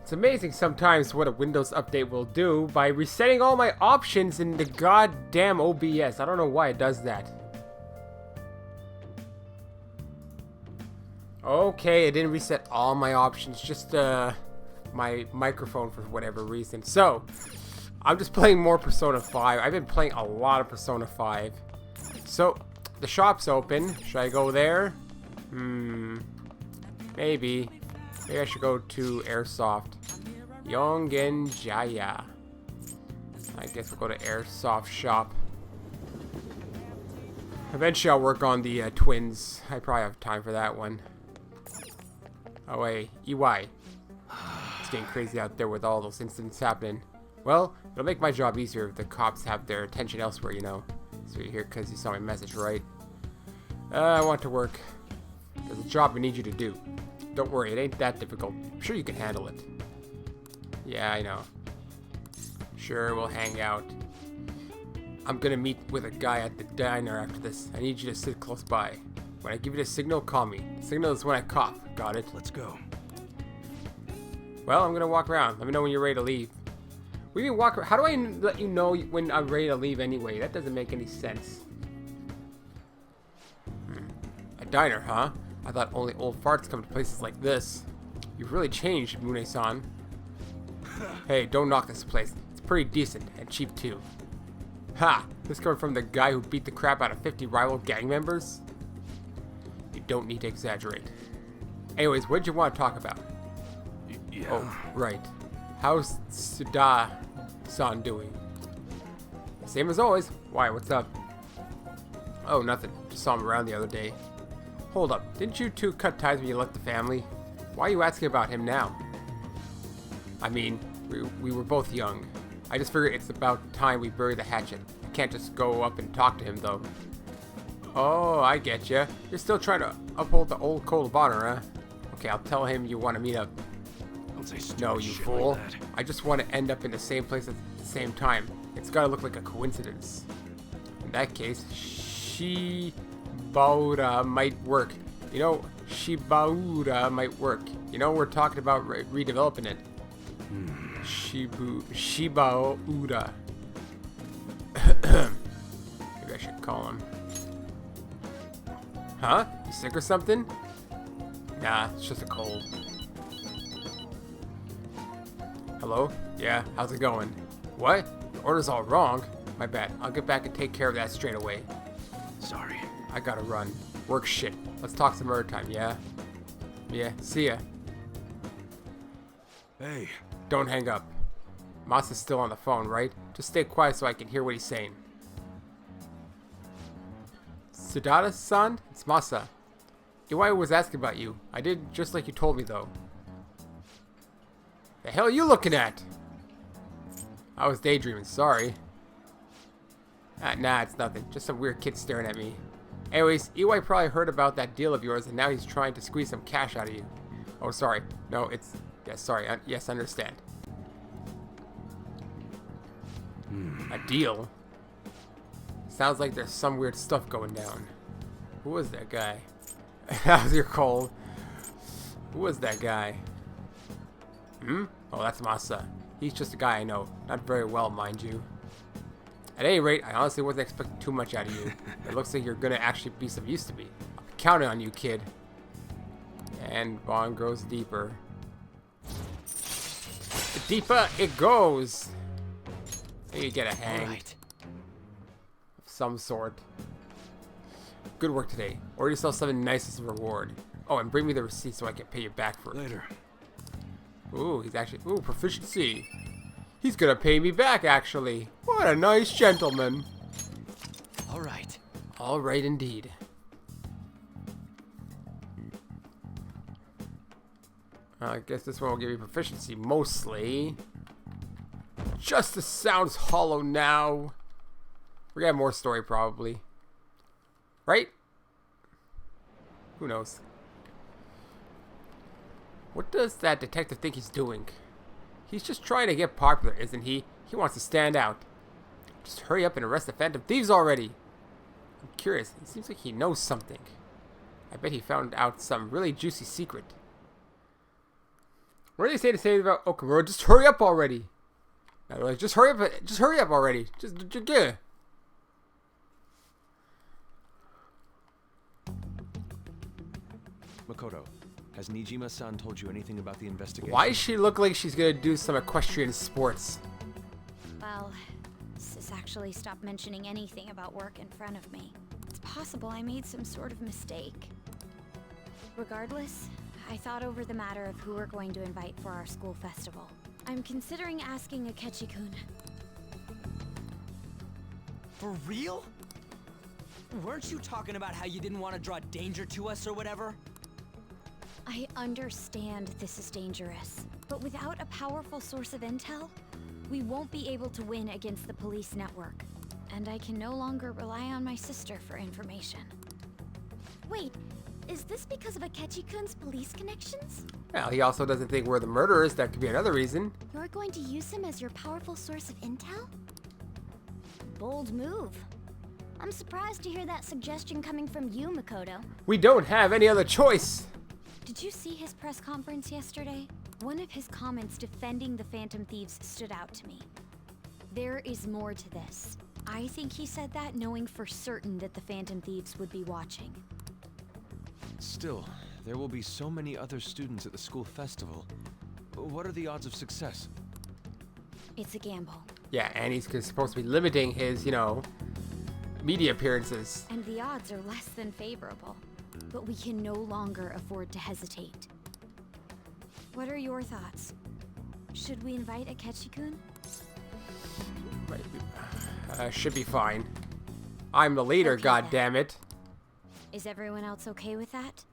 It's amazing sometimes what a Windows update will do by resetting all my options in the goddamn OBS. I don't know why it does that. Okay, it didn't reset all my options, just my microphone for whatever reason. So, I'm just playing more Persona 5. I've been playing a lot of Persona 5. So, the shop's open. Should I go there? Maybe. Maybe I should go to Airsoft. Yongen Jaya. I guess we'll go to Airsoft shop. Eventually I'll work on the twins. I probably have time for that one. Oh wait, EY. It's getting crazy out there with all those incidents happening. Well, it'll make my job easier if the cops have their attention elsewhere, you know. So you're here because you saw my message, right? I want to work. There's a job I need you to do. Don't worry, it ain't that difficult. I'm sure you can handle it. Yeah, I know. Sure, we'll hang out. I'm gonna meet with a guy at the diner after this. I need you to sit close by. When I give you the signal, call me. The signal is when I cough. Got it? Let's go. Well, I'm gonna walk around. Let me know when you're ready to leave. We can walk around. How do I let you know when I'm ready to leave anyway? That doesn't make any sense. A diner, huh? I thought only old farts come to places like this. You've really changed, Mune-san. Hey, don't knock this place. It's pretty decent and cheap too. Ha! This coming from the guy who beat the crap out of 50 rival gang members? You don't need to exaggerate. Anyways, what did you want to talk about? Yeah. Oh, right. How's Suda-san doing? Same as always. Why, what's up? Oh, nothing. Just saw him around the other day. Hold up. Didn't you two cut ties when you left the family? Why are you asking about him now? I mean, we were both young. I just figured it's about time we bury the hatchet. I can't just go up and talk to him, though. Oh, I get ya. You're still trying to uphold the old code of honor, huh? Okay, I'll tell him you want to meet up. Don't say stupid No, you shit fool. like that. I just want to end up in the same place at the same time. It's gotta look like a coincidence. In that case, Shibaura might work. You know, Shibaura might work. You know, we're talking about redeveloping it. Shibaura. Maybe I should call him. Huh? You sick or something? Nah, it's just a cold. Hello? Yeah, how's it going? What? The order's all wrong? My bad. I'll get back and take care of that straight away. Sorry. I gotta run. Work shit. Let's talk some other time, yeah? Yeah, see ya. Hey. Don't hang up. Masa's still on the phone, right? Just stay quiet so I can hear what he's saying. Sudada-san? It's Masa. Iwai was asking about you. I did just like you told me, though. The hell are you looking at? I was daydreaming, sorry. Nah, it's nothing. Just some weird kid staring at me. Anyways, Iwai probably heard about that deal of yours and now he's trying to squeeze some cash out of you. Oh, sorry. No, it's... Yes, sorry. Yes, understand. A deal? Sounds like there's some weird stuff going down. Who was that guy? That was your call. Who was that guy? Oh, that's Masa. He's just a guy I know. Not very well, mind you. At any rate, I honestly wasn't expecting too much out of you. It looks like you're gonna actually be some use to me. I'm counting on you, kid. And bond grows deeper. The deeper it goes. You get a hang. Right. Of some sort. Good work today. Order yourself something nice as a reward. Oh, and bring me the receipt so I can pay you back for it. Later. Ooh, he's actually... Ooh, proficiency. He's gonna pay me back, actually. What a nice gentleman. All right. All right, indeed. I guess this one will give you proficiency, mostly. Justice sounds hollow now. We're gonna have more story, probably. Right? Who knows? What does that detective think he's doing? He's just trying to get popular, isn't he? He wants to stand out. Just hurry up and arrest the Phantom Thieves already. I'm curious. It seems like he knows something. I bet he found out some really juicy secret. What do they say to say about Okamura? Just hurry up already. They're like, just hurry up. Just hurry up already. Just get. Makoto, has Nijima-san told you anything about the investigation? Why does she look like she's gonna do some equestrian sports? Well, Sis actually stopped mentioning anything about work in front of me. It's possible I made some sort of mistake. Regardless, I thought over the matter of who we're going to invite for our school festival. I'm considering asking Akechi-kun. For real? Weren't you talking about how you didn't want to draw danger to us or whatever? I understand this is dangerous, but without a powerful source of intel, we won't be able to win against the police network. And I can no longer rely on my sister for information. Wait, is this because of Akechi-kun's police connections? Well, he also doesn't think we're the murderers. That could be another reason. You're going to use him as your powerful source of intel? Bold move. I'm surprised to hear that suggestion coming from you, Makoto. We don't have any other choice. Did you see his press conference yesterday? One of his comments defending the Phantom Thieves stood out to me. There is more to this. I think he said that knowing for certain that the Phantom Thieves would be watching. Still, there will be so many other students at the school festival. What are the odds of success? It's a gamble. Yeah, and he's supposed to be limiting his, media appearances. And the odds are less than favorable. But we can no longer afford to hesitate. What are your thoughts? Should we invite Akechi-kun? Should be fine. I'm the leader, Okay, God then. damn it. Is everyone else okay with that?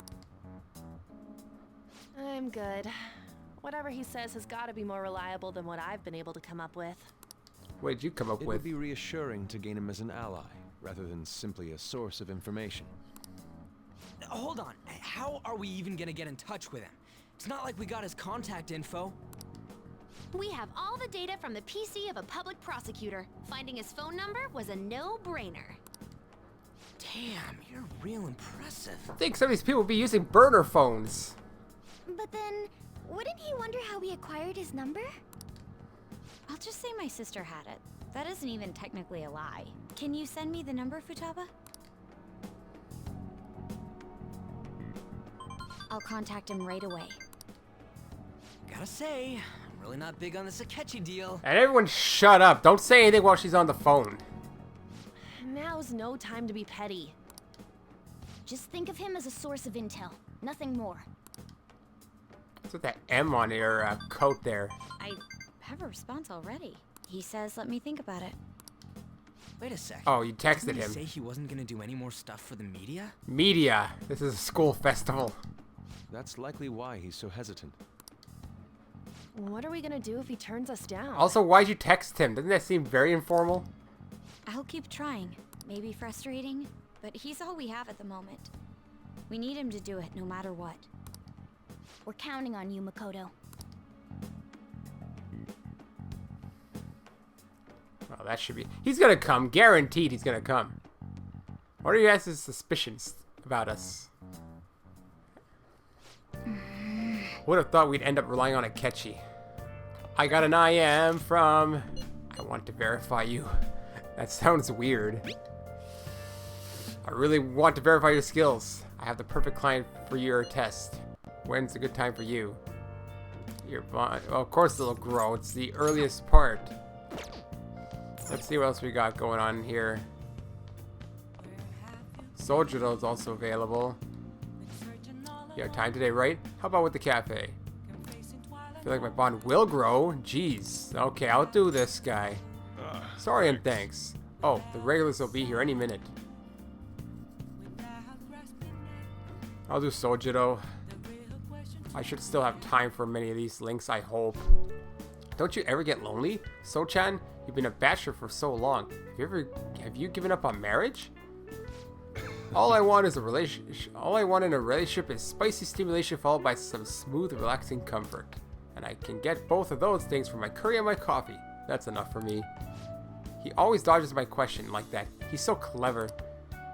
I'm good. Whatever he says has got to be more reliable than what I've been able to come up with. What did you come up It with? would be reassuring to gain him as an ally, rather than simply a source of information. Hold on, how are we even gonna get in touch with him? It's not like we got his contact info. We have all the data from the PC of a public prosecutor. Finding his phone number was a no-brainer. Damn, you're real impressive. I think some of these people will be using burner phones. But then, wouldn't he wonder how we acquired his number? I'll just say my sister had it. That isn't even technically a lie. Can you send me the number, Futaba? I'll contact him right away. Gotta say, I'm really not big on this Akechi deal. And everyone shut up. Don't say anything while she's on the phone. Now's no time to be petty. Just think of him as a source of intel, nothing more. What's with that M on your coat there? I have a response already. He says, let me think about it. Wait a sec. Oh, you texted Didn't he him. say he wasn't gonna do any more stuff for the media? Media. This is a school festival. That's likely why he's so hesitant. What are we gonna do if he turns us down? Also, why'd you text him? Doesn't that seem very informal? I'll keep trying. Maybe frustrating, but he's all we have at the moment. We need him to do it no matter what. We're counting on you, Makoto. Well, that should be... He's gonna come. Guaranteed he's gonna come. What are your guys' suspicions about us? Would have thought we'd end up relying on Akechi. I got an IM from... I want to verify you. That sounds weird. I really want to verify your skills. I have the perfect client for your test. When's a good time for you? Your bond... Well, of course it'll grow. It's the earliest part. Let's see what else we got going on here. Sojiro is also available. You have time today, right? How about with the cafe? I feel like my bond will grow. Jeez. Okay, I'll do this, guy. Sorry and thanks. Oh, the regulars will be here any minute. I'll do Sojiro. I should still have time for many of these links, I hope. Don't you ever get lonely? So-chan, you've been a bachelor for so long. Have you given up on marriage? All I want is a relationship. All I want in a relationship is spicy stimulation followed by some smooth, relaxing comfort. And I can get both of those things from my curry and my coffee. That's enough for me. He always dodges my question like that. He's so clever.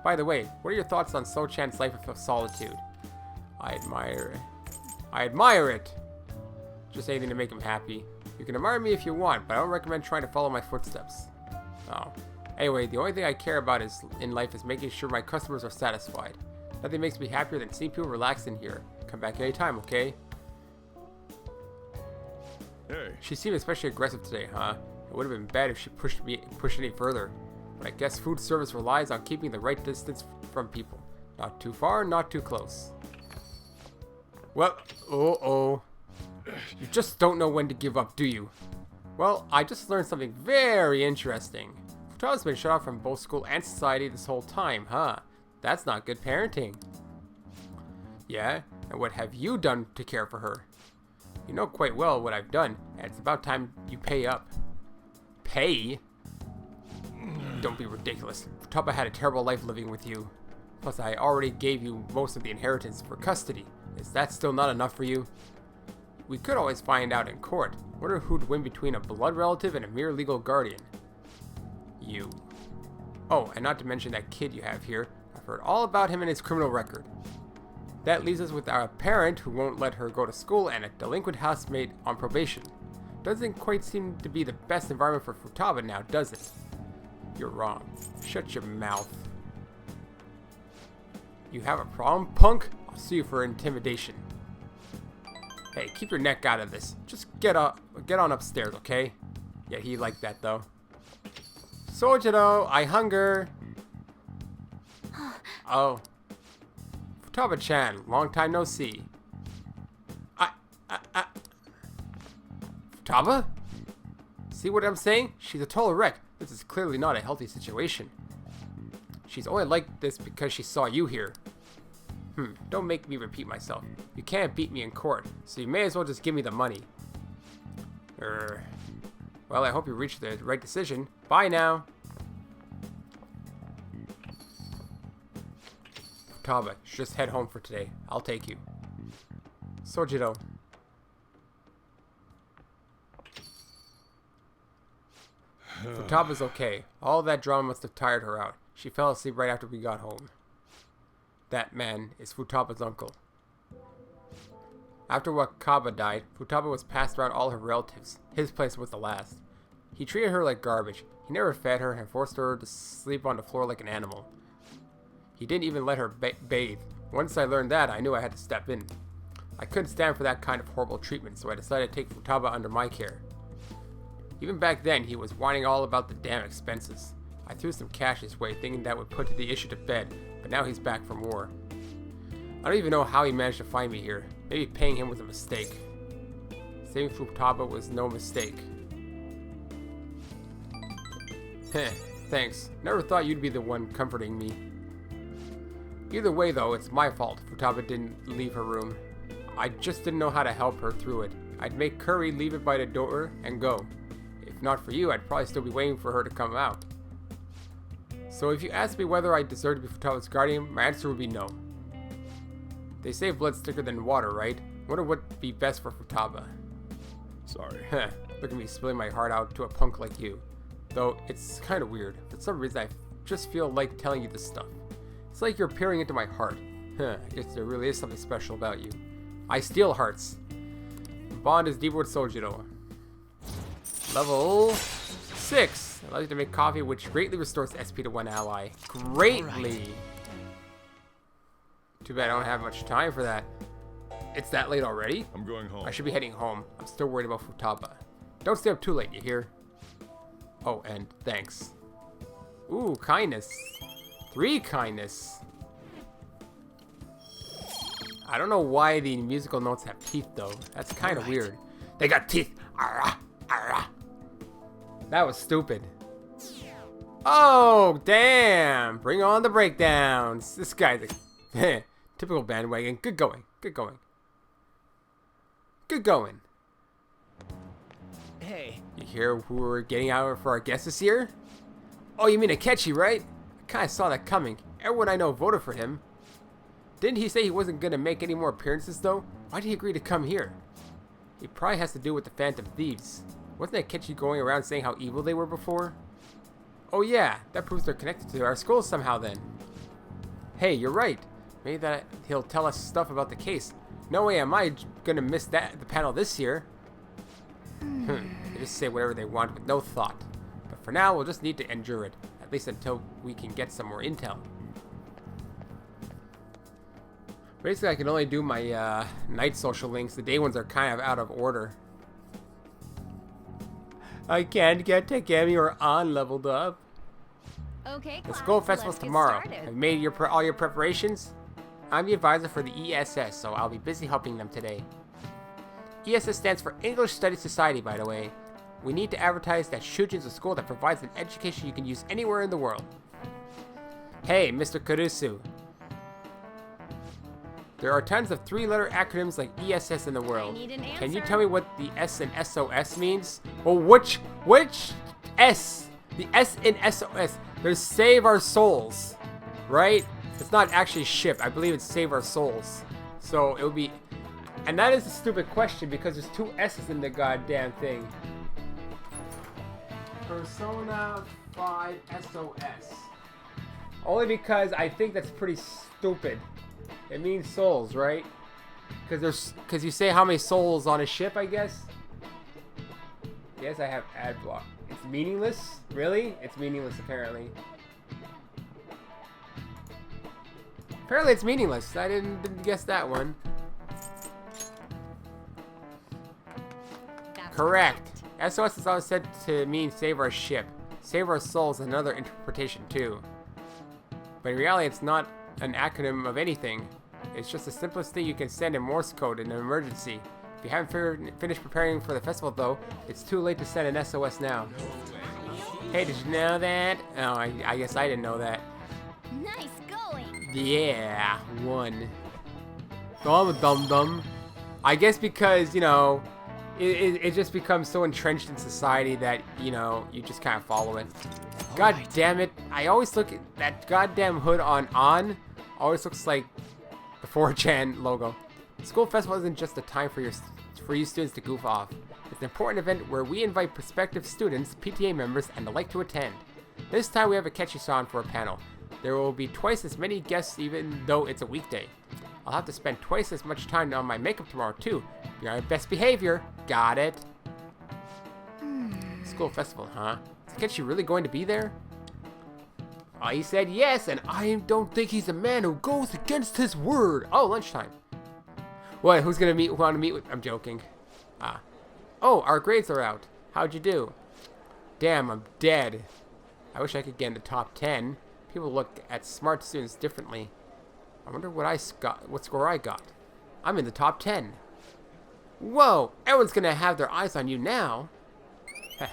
By the way, what are your thoughts on So-chan's life of solitude? I admire it. Just anything to make him happy. You can admire me if you want, but I don't recommend trying to follow my footsteps. Oh. Anyway, the only thing I care about in life is making sure my customers are satisfied. Nothing makes me happier than seeing people relax in here. Come back anytime, okay? Hey. She seemed especially aggressive today, huh? It would have been bad if she pushed any further. But I guess food service relies on keeping the right distance from people. Not too far, not too close. Well, uh-oh. You just don't know when to give up, do you? Well, I just learned something very interesting. Futaba's been shut off from both school and society this whole time, huh? That's not good parenting. Yeah? And what have you done to care for her? You know quite well what I've done, and it's about time you pay up. Pay? Don't be ridiculous. Futaba had a terrible life living with you. Plus, I already gave you most of the inheritance for custody. Is that still not enough for you? We could always find out in court. Wonder who'd win between a blood relative and a mere legal guardian. You. Oh, and not to mention that kid you have here. I've heard all about him and his criminal record. That leaves us with our parent who won't let her go to school and a delinquent housemate on probation. Doesn't quite seem to be the best environment for Futaba now, does it? You're wrong. Shut your mouth. You have a problem, punk? I'll sue you for intimidation. Hey, keep your neck out of this. Just get on upstairs, okay? Yeah, he liked that though. Sojiro, I hunger. Oh. Futaba-chan, long time no see. Futaba? See what I'm saying? She's a total wreck. This is clearly not a healthy situation. She's only like this because she saw you here. Don't make me repeat myself. You can't beat me in court, so you may as well just give me the money. Well, I hope you reached the right decision. Bye now. Futaba, just head home for today. I'll take you. Sojiro. Futaba's okay. All that drama must have tired her out. She fell asleep right after we got home. That man is Futaba's uncle. After Wakaba died, Futaba was passed around all her relatives. His place was the last. He treated her like garbage. He never fed her and forced her to sleep on the floor like an animal. He didn't even let her bathe. Once I learned that, I knew I had to step in. I couldn't stand for that kind of horrible treatment, so I decided to take Futaba under my care. Even back then, he was whining all about the damn expenses. I threw some cash his way, thinking that would put the issue to bed, but now he's back from war. I don't even know how he managed to find me here. Maybe paying him was a mistake. Saving Futaba was no mistake. Heh, thanks. Never thought you'd be the one comforting me. Either way though, it's my fault Futaba didn't leave her room. I just didn't know how to help her through it. I'd make Curry leave it by the door and go. If not for you, I'd probably still be waiting for her to come out. So if you ask me whether I deserve to be Futaba's guardian, my answer would be no. They say blood's thicker than water, right? Wonder what'd be best for Futaba. Sorry. Heh, look at me spilling my heart out to a punk like you. Though, it's kinda weird. For some reason, I just feel like telling you this stuff. It's like you're peering into my heart. I guess there really is something special about you. I steal hearts. The bond is deeper with Sojiro. Level 6. Allows you to make coffee, which greatly restores SP to one ally. Greatly! Too bad I don't have much time for that. It's that late already? I'm going home. I should be heading home. I'm still worried about Futaba. Don't stay up too late, you hear? Oh, and thanks. Ooh, kindness. 3 kindness. I don't know why the musical notes have teeth, though. That's kind of weird. They got teeth. Arrah, arrah. That was stupid. Oh, damn. Bring on the breakdowns. This guy's a typical bandwagon. Good going. Good going. Good going. Hey. You hear who we're getting out for our guests this year? Oh, you mean Akechi, right? I kinda saw that coming. Everyone I know voted for him. Didn't he say he wasn't gonna make any more appearances though? Why did he agree to come here? It probably has to do with the Phantom Thieves. Wasn't Akechi going around saying how evil they were before? Oh yeah, that proves they're connected to our school somehow then. Hey, you're right. Maybe that he'll tell us stuff about the case. No way am I gonna miss the panel this year. They just say whatever they want with no thought. But for now, we'll just need to endure it. At least until we can get some more intel. Basically, I can only do my night social links. The day ones are kind of out of order. I can't get Takemi or An leveled up. Okay, The class, school festival's let's get tomorrow. started. Have you made all your preparations? I'm the advisor for the ESS, so I'll be busy helping them today. ESS stands for English Studies Society, by the way. We need to advertise that Shujin's a school that provides an education you can use anywhere in the world. Hey, Mr. Kurusu. There are tons of three-letter acronyms like ESS in the world. need an Can you answer. tell me what the S in SOS means? Well, which S? The S in SOS. There's Save Our Souls, right? It's not actually ship. I believe it's Save Our Souls. So it would be... And that is a stupid question because there's two S's in the goddamn thing. Persona 5 SOS. Only because I think that's pretty stupid. It means souls, right? Because you say how many souls on a ship, I guess. Yes, I have ad block. It's meaningless? Really? It's meaningless, apparently. Apparently it's meaningless. I didn't guess that one. That's Correct. SOS is always said to mean save our ship. Save our souls is another interpretation too. But in reality, it's not an acronym of anything. It's just the simplest thing you can send in Morse code in an emergency. If you haven't finished preparing for the festival though, it's too late to send an SOS now. Hey, did you know that? Oh, I guess I didn't know that. Nice going. Yeah, one. Dum-dum-dum. I guess because, you know, it just becomes so entrenched in society that, you know, you just kind of follow it. God damn it. I always look at that goddamn hood on always looks like the 4chan logo. The school festival isn't just a time for you students to goof off. It's an important event where we invite prospective students, PTA members, and the like to attend. This time we have Akechi-san for a panel. There will be twice as many guests even though it's a weekday. I'll have to spend twice as much time on my makeup tomorrow too. Be on your best behavior. Got it. School festival, huh? Is Akechi really going to be there? Oh, he said yes, and I don't think he's a man who goes against his word. Oh, lunchtime. What? Who's gonna want to meet with? I'm joking. Oh, our grades are out. How'd you do? Damn, I'm dead. I wish I could get in the top 10. People look at smart students differently. I wonder what score I got. I'm in the top 10. Whoa, everyone's gonna have their eyes on you now.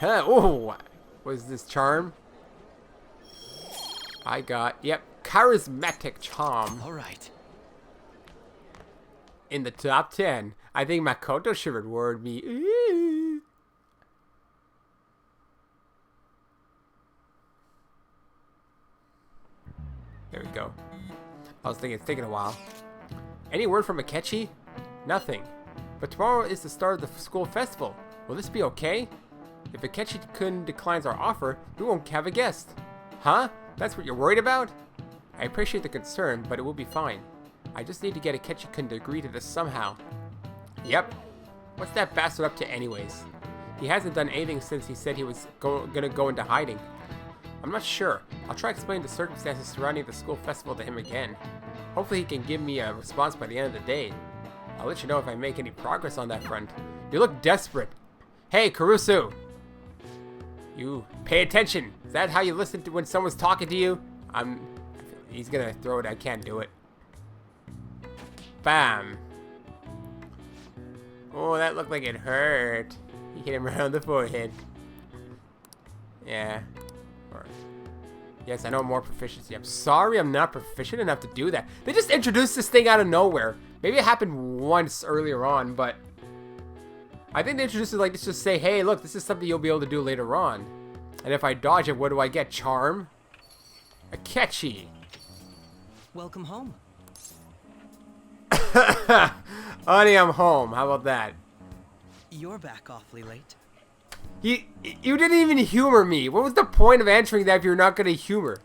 Oh, was this charm? I got, yep, charismatic charm. All right. In the top 10. I think Makoto should reward me. Ooh. There we go. I was thinking it's taking a while. Any word from Akechi? Nothing. But tomorrow is the start of the school festival. Will this be okay? If Akechi-kun declines our offer, we won't have a guest. Huh? That's what you're worried about? I appreciate the concern, but it will be fine. I just need to get Akechi-kun to agree to this somehow. Yep. What's that bastard up to anyways? He hasn't done anything since he said he was gonna go into hiding. I'm not sure. I'll try explaining the circumstances surrounding the school festival to him again. Hopefully he can give me a response by the end of the day. I'll let you know if I make any progress on that front. You look desperate. Hey, Kurusu! You pay attention. Is that how you listen to when someone's talking to you? He's gonna throw it. I can't do it. Bam. Oh, that looked like it hurt. He hit him around the forehead. Yeah. Yes, I know more proficiency. I'm sorry I'm not proficient enough to do that. They just introduced this thing out of nowhere. Maybe it happened once earlier on, but I think they introduced it like this, just say, hey, look, this is something you'll be able to do later on. And if I dodge it, what do I get? Charm? Akechi. Welcome home. Honey, I'm home. How about that? You're back awfully late. You didn't even humor me. What was the point of answering that if you're not going to humor?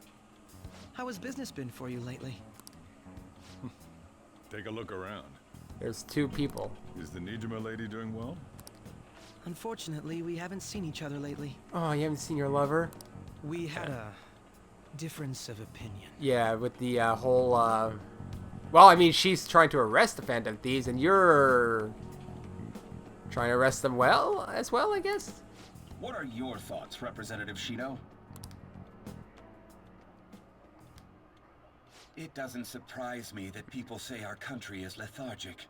How has business been for you lately? Take a look around. There's two people. Is the Nijima lady doing well? Unfortunately, we haven't seen each other lately. Oh, you haven't seen your lover? We had a difference of opinion. Yeah, with the whole, well, I mean, she's trying to arrest the Phantom Thieves, and you're trying to arrest them as well, I guess? What are your thoughts, Representative Shido? It doesn't surprise me that people say our country is lethargic.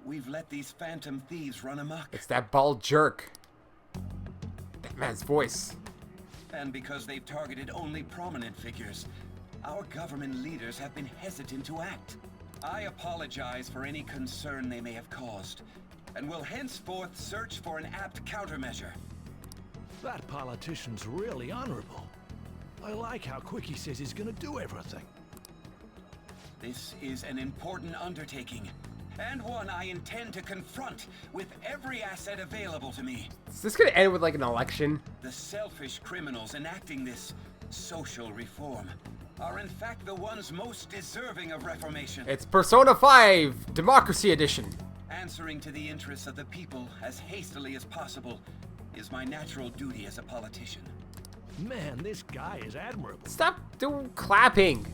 We've let these Phantom Thieves run amok. It's that bald jerk. That man's voice. And because they've targeted only prominent figures, our government leaders have been hesitant to act. I apologize for any concern they may have caused, and will henceforth search for an apt countermeasure. That politician's really honorable. I like how quick he says he's gonna do everything. This is an important undertaking, and one I intend to confront with every asset available to me. Is this gonna end with like an election? The selfish criminals enacting this social reform are in fact the ones most deserving of reformation. It's Persona 5 Democracy Edition. Answering to the interests of the people as hastily as possible is my natural duty as a politician. Man, this guy is admirable. Stop doing clapping.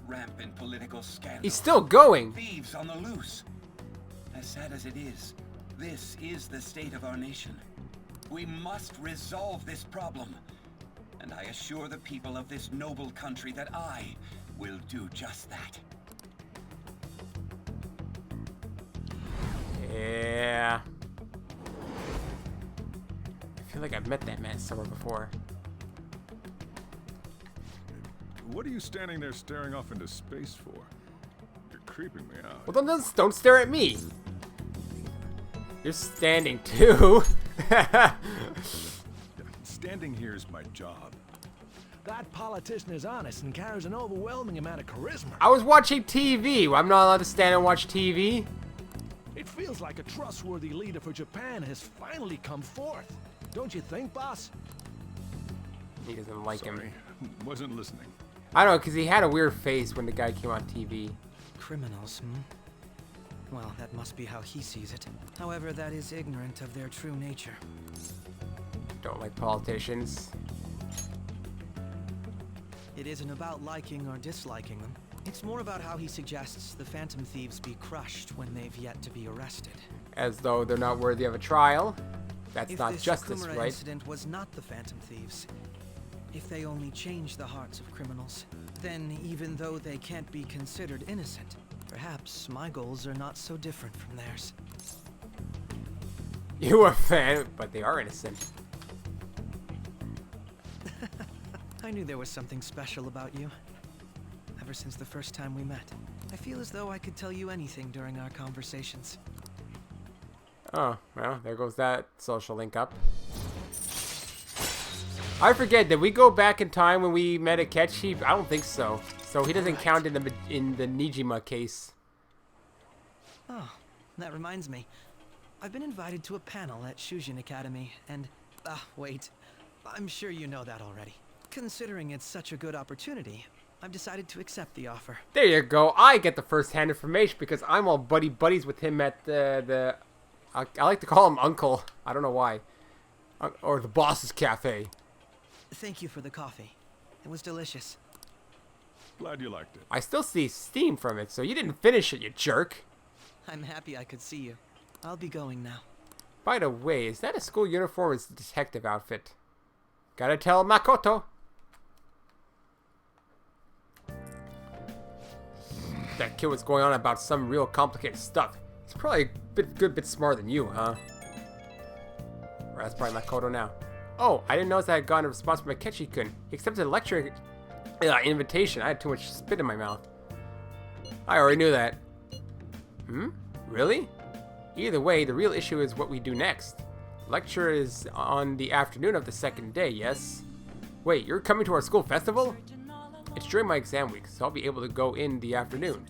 Rampant political scandals. He's still going. Thieves on the loose. As sad as it is, this is the state of our nation. We must resolve this problem. And I assure the people of this noble country that I will do just that. Yeah. I feel like I've met that man somewhere before. What are you standing there staring off into space for? You're creeping me out. Well, don't stare at me. You're standing too. Standing here is my job. That politician is honest and carries an overwhelming amount of charisma. I was watching TV. I'm not allowed to stand and watch TV. It feels like a trustworthy leader for Japan has finally come forth. Don't you think, boss? He doesn't like him. Sorry, wasn't listening. I don't know, because he had a weird face when the guy came on TV. Criminals, Well, that must be how he sees it. However, that is ignorant of their true nature. Don't like politicians. It isn't about liking or disliking them. It's more about how he suggests the Phantom Thieves be crushed when they've yet to be arrested. As though they're not worthy of a trial. That's If not this justice, Kumara right? incident was not the Phantom Thieves, if they only change the hearts of criminals, then even though they can't be considered innocent, perhaps my goals are not so different from theirs. You are a fan, but they are innocent. I knew there was something special about you. Ever since the first time we met, I feel as though I could tell you anything during our conversations. Oh, well, there goes that social link up. I forget, did we go back in time when we met Akechi? I don't think so. So he doesn't count in the Nijima case. Oh, that reminds me. I've been invited to a panel at Shujin Academy, and... wait. I'm sure you know that already. Considering it's such a good opportunity, I've decided to accept the offer. There you go. I get the first-hand information because I'm all buddies with him at the I like to call him Uncle. I don't know why. Or the boss's cafe. Thank you for the coffee. It was delicious. Glad you liked it. I still see steam from it, so you didn't finish it, you jerk. I'm happy I could see you. I'll be going now. By the way, is that a school uniform or is it a detective outfit? Gotta tell Makoto. That kid was going on about some real complicated stuff. He's probably a good bit smarter than you, huh? Or that's probably Makoto now. Oh, I didn't notice I had gotten a response from Akechi-kun. He accepted a lecture invitation. I had too much spit in my mouth. I already knew that. Really? Either way, the real issue is what we do next. Lecture is on the afternoon of the second day, yes? Wait, you're coming to our school festival? It's during my exam week, so I'll be able to go in the afternoon.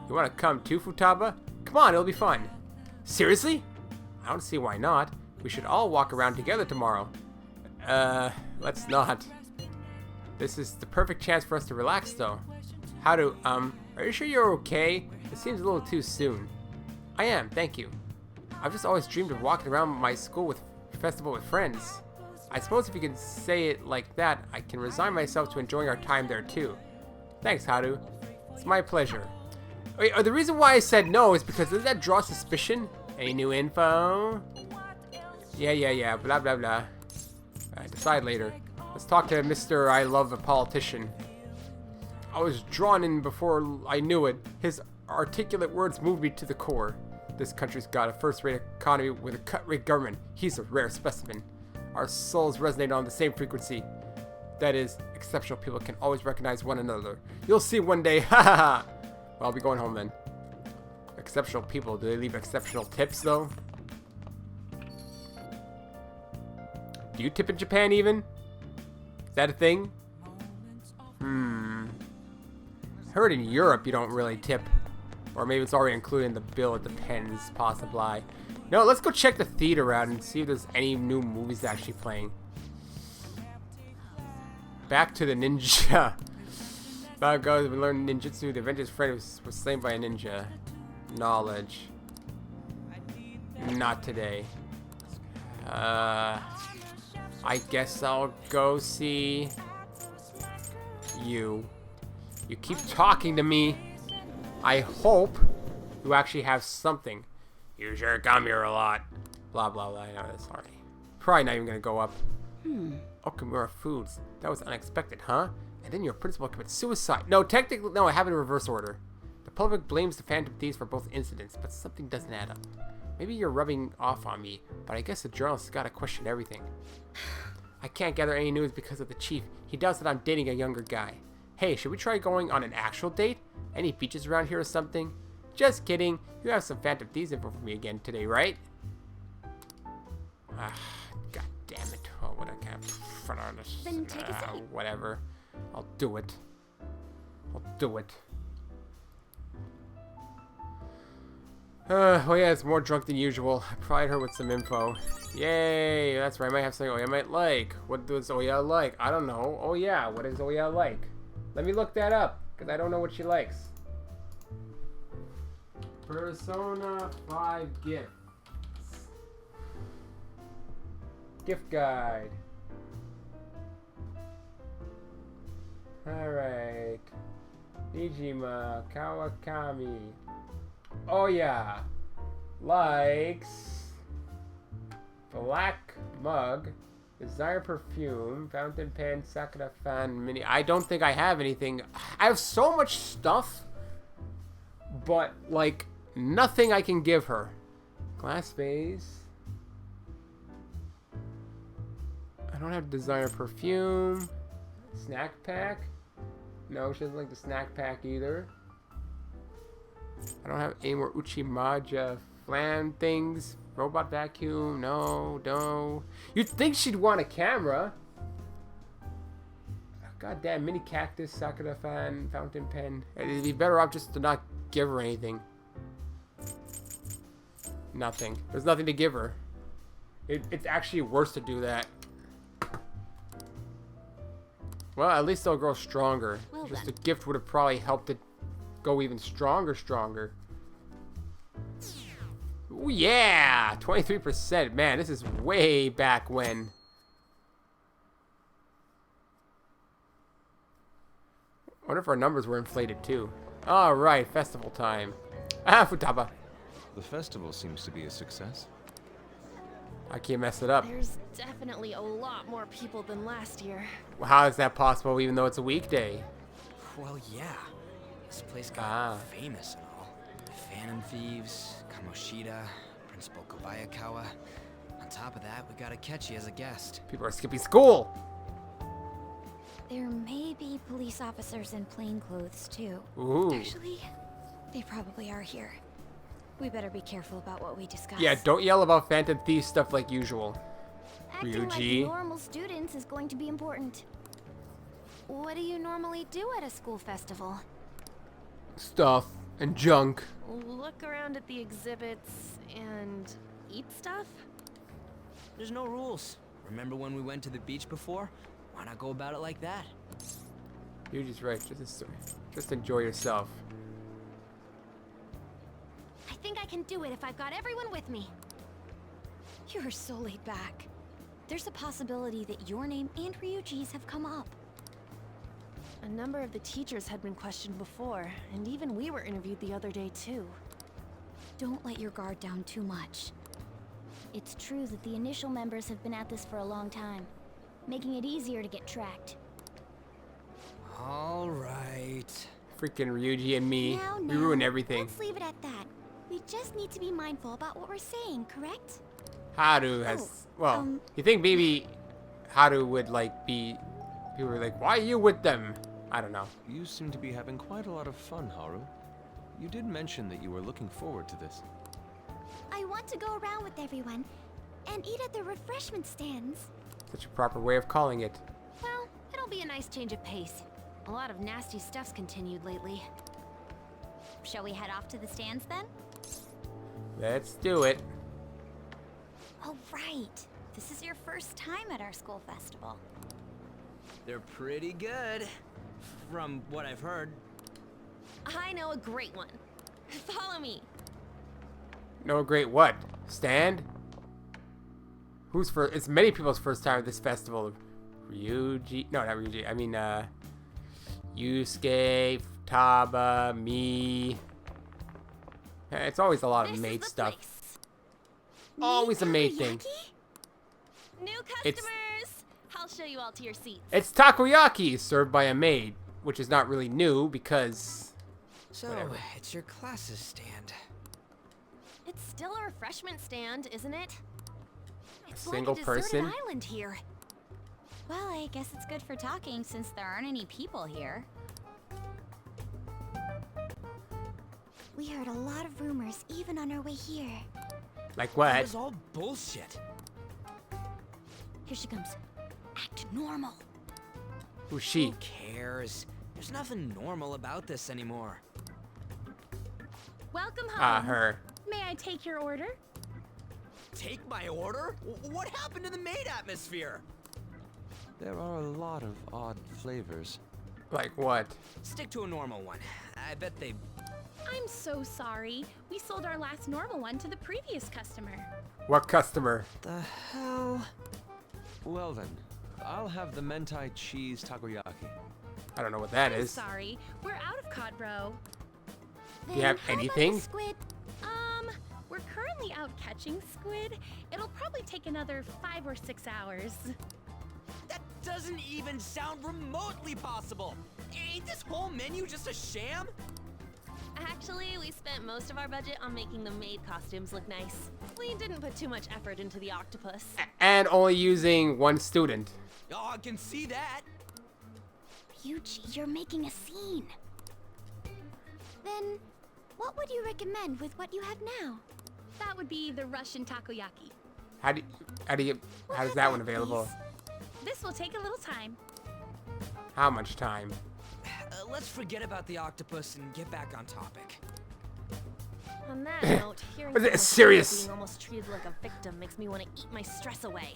You want to come too, Futaba? Come on, it'll be fun. Seriously? I don't see why not. We should all walk around together tomorrow. Let's not. This is the perfect chance for us to relax, though. Are you sure you're okay? It seems a little too soon. I am, thank you. I've just always dreamed of walking around my school with festival with friends. I suppose if you can say it like that, I can resign myself to enjoying our time there too. Thanks, Haru. It's my pleasure. Wait, the reason why I said no is because doesn't that draw suspicion? Any new info? Yeah, blah blah blah. Alright, decide later. Let's talk to Mr. I Love a Politician. I was drawn in before I knew it. His articulate words moved me to the core. This country's got a first-rate economy with a cut-rate government. He's a rare specimen. Our souls resonate on the same frequency. That is, exceptional people can always recognize one another. You'll see one day. Ha ha ha. Well, I'll be going home then. Exceptional people. Do they leave exceptional tips, though? Do you tip in Japan, even? Is that a thing? Heard in Europe you don't really tip. Or maybe it's already included in the bill. It depends, possibly. No, let's go check the theater out and see if there's any new movies actually playing. Back to the ninja. About goes, we learned ninjutsu. The Avengers' friend was slain by a ninja. Knowledge. Not today. I guess I'll go see you. You keep talking to me. I hope you actually have something. You sure come here a lot. Blah, blah, blah. I know this already. Probably not even gonna go up. Okamura Foods. That was unexpected, huh? And then your principal commits suicide. No, technically, no, I have it in reverse order. The public blames the Phantom Thieves for both incidents, but something doesn't add up. Maybe you're rubbing off on me, but I guess the journalists gotta question everything. I can't gather any news because of the chief. He doubts that I'm dating a younger guy. Hey, should we try going on an actual date? Any beaches around here or something? Just kidding. You have some Phantom Thieves info for me again today, right? God damn it. Oh, what I can't front on this. Then take a seat. Whatever. I'll do it. I'll do it. Oh yeah, it's more drunk than usual. I pried her with some info. Yay! That's right, I might have something Oya might like. What does Oya like? I don't know. Oh yeah, what does Oya like? Let me look that up, because I don't know what she likes. Persona 5 gifts. Gift guide. Alright. Nijima Kawakami. Oh yeah. Likes black mug, designer perfume, fountain pen, Sakura fan mini. I don't think I have anything. I have so much stuff, but like nothing I can give her. Glass vase. I don't have designer perfume. Snack pack. No, she doesn't like the snack pack either. I don't have any more Uchimaja flan things. Robot vacuum. No. You'd think she'd want a camera. Goddamn, mini cactus, Sakura fan, fountain pen. It'd be better off just to not give her anything. Nothing. There's nothing to give her. It's actually worse to do that. Well, at least they'll grow stronger. Well, just then. a gift would have probably helped it go even stronger. Ooh, yeah! 23%. Man, this is way back when. I wonder if our numbers were inflated too. Alright, festival time. Futaba. The festival seems to be a success. I can't mess it up. There's definitely a lot more people than last year. How is that possible even though it's a weekday? Well, yeah. This place got famous and all. Phantom Thieves, Kamoshida, Principal Kobayakawa. On top of that, we got Akechi as a guest. People are skipping school! There may be police officers in plain clothes too. Ooh. Actually, they probably are here. We better be careful about what we discuss. Yeah, don't yell about Phantom Thief stuff like usual. Acting Ryuji. like normal students is going to be important. What do you normally do at a school festival? Stuff and junk. Look around at the exhibits and eat stuff? There's no rules. Remember when we went to the beach before? Why not go about it like that? Ryuji's right. Just enjoy yourself. I think I can do it if I've got everyone with me. You're so laid back. There's a possibility that your name and Ryuji's have come up. A number of the teachers had been questioned before, and even we were interviewed the other day too. Don't let your guard down too much. It's true that the initial members have been at this for a long time, making it easier to get tracked. All right. Freaking Ryuji and me. Now, We ruin everything. Let's leave it at that. We just need to be mindful about what we're saying, correct? Haru has... well, you think maybe Haru would, like, be... people were like, why are you with them? I don't know. You seem to be having quite a lot of fun, Haru. You did mention that you were looking forward to this. I want to go around with everyone and eat at the refreshment stands. Such a proper way of calling it. Well, it'll be a nice change of pace. A lot of nasty stuff's continued lately. Shall we head off to the stands then? Let's do it. Oh, right. This is your first time at our school festival. They're pretty good, from what I've heard. I know a great one. Follow me. No, great what? Stand? Who's first? It's many people's first time at this festival. Ryuji. No, not Ryuji. I mean, Yusuke, Futaba, me. It's always a lot of maid stuff. Always a maid thing. New customers! I'll show you all to your seats. It's takoyaki served by a maid, which is not really new because... So, whatever. it's your class's stand. It's still a refreshment stand, isn't it? A single like a person? deserted island here. Well, I guess it's good for talking since there aren't any people here. We heard a lot of rumors even on our way here. Like It what? was all bullshit. Here she comes. Act normal. Who's she? Who cares? There's nothing normal about this anymore. Welcome home. Ah, her. May I take your order? Take my order? What happened to the maid atmosphere? There are a lot of odd flavors. Like what? Stick to a normal one. I bet they... I'm so sorry. We sold our last normal one to the previous customer. What customer? The hell? Well then, I'll have the mentai cheese takoyaki. I don't know what that I'm is. sorry. We're out of cod roe. Do you have How about the anything? squid? We're currently out catching squid. It'll probably take another 5 or 6 hours. That doesn't even sound remotely possible. Ain't this whole menu just a sham? Actually, we spent most of our budget on making the maid costumes look nice. We didn't put too much effort into the octopus. And only using one student. Oh, I can see that. Ryuji, you're making a scene. Then, what would you recommend with what you have now? That would be the Russian takoyaki. How does that one available? This will take a little time. How much time? Let's forget about the octopus and get back on topic. On that note, hearing Was it someone serious? being almost treated like a victim makes me want to eat my stress away.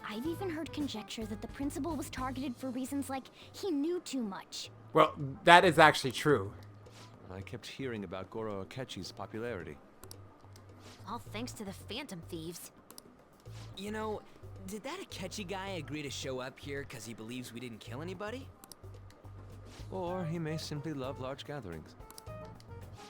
I've even heard conjecture that the principal was targeted for reasons like he knew too much. Well, that is actually true. I kept hearing about Goro Akechi's popularity. All thanks to the Phantom Thieves. You know, did that Akechi guy agree to show up here because he believes we didn't kill anybody? Or he may simply love large gatherings.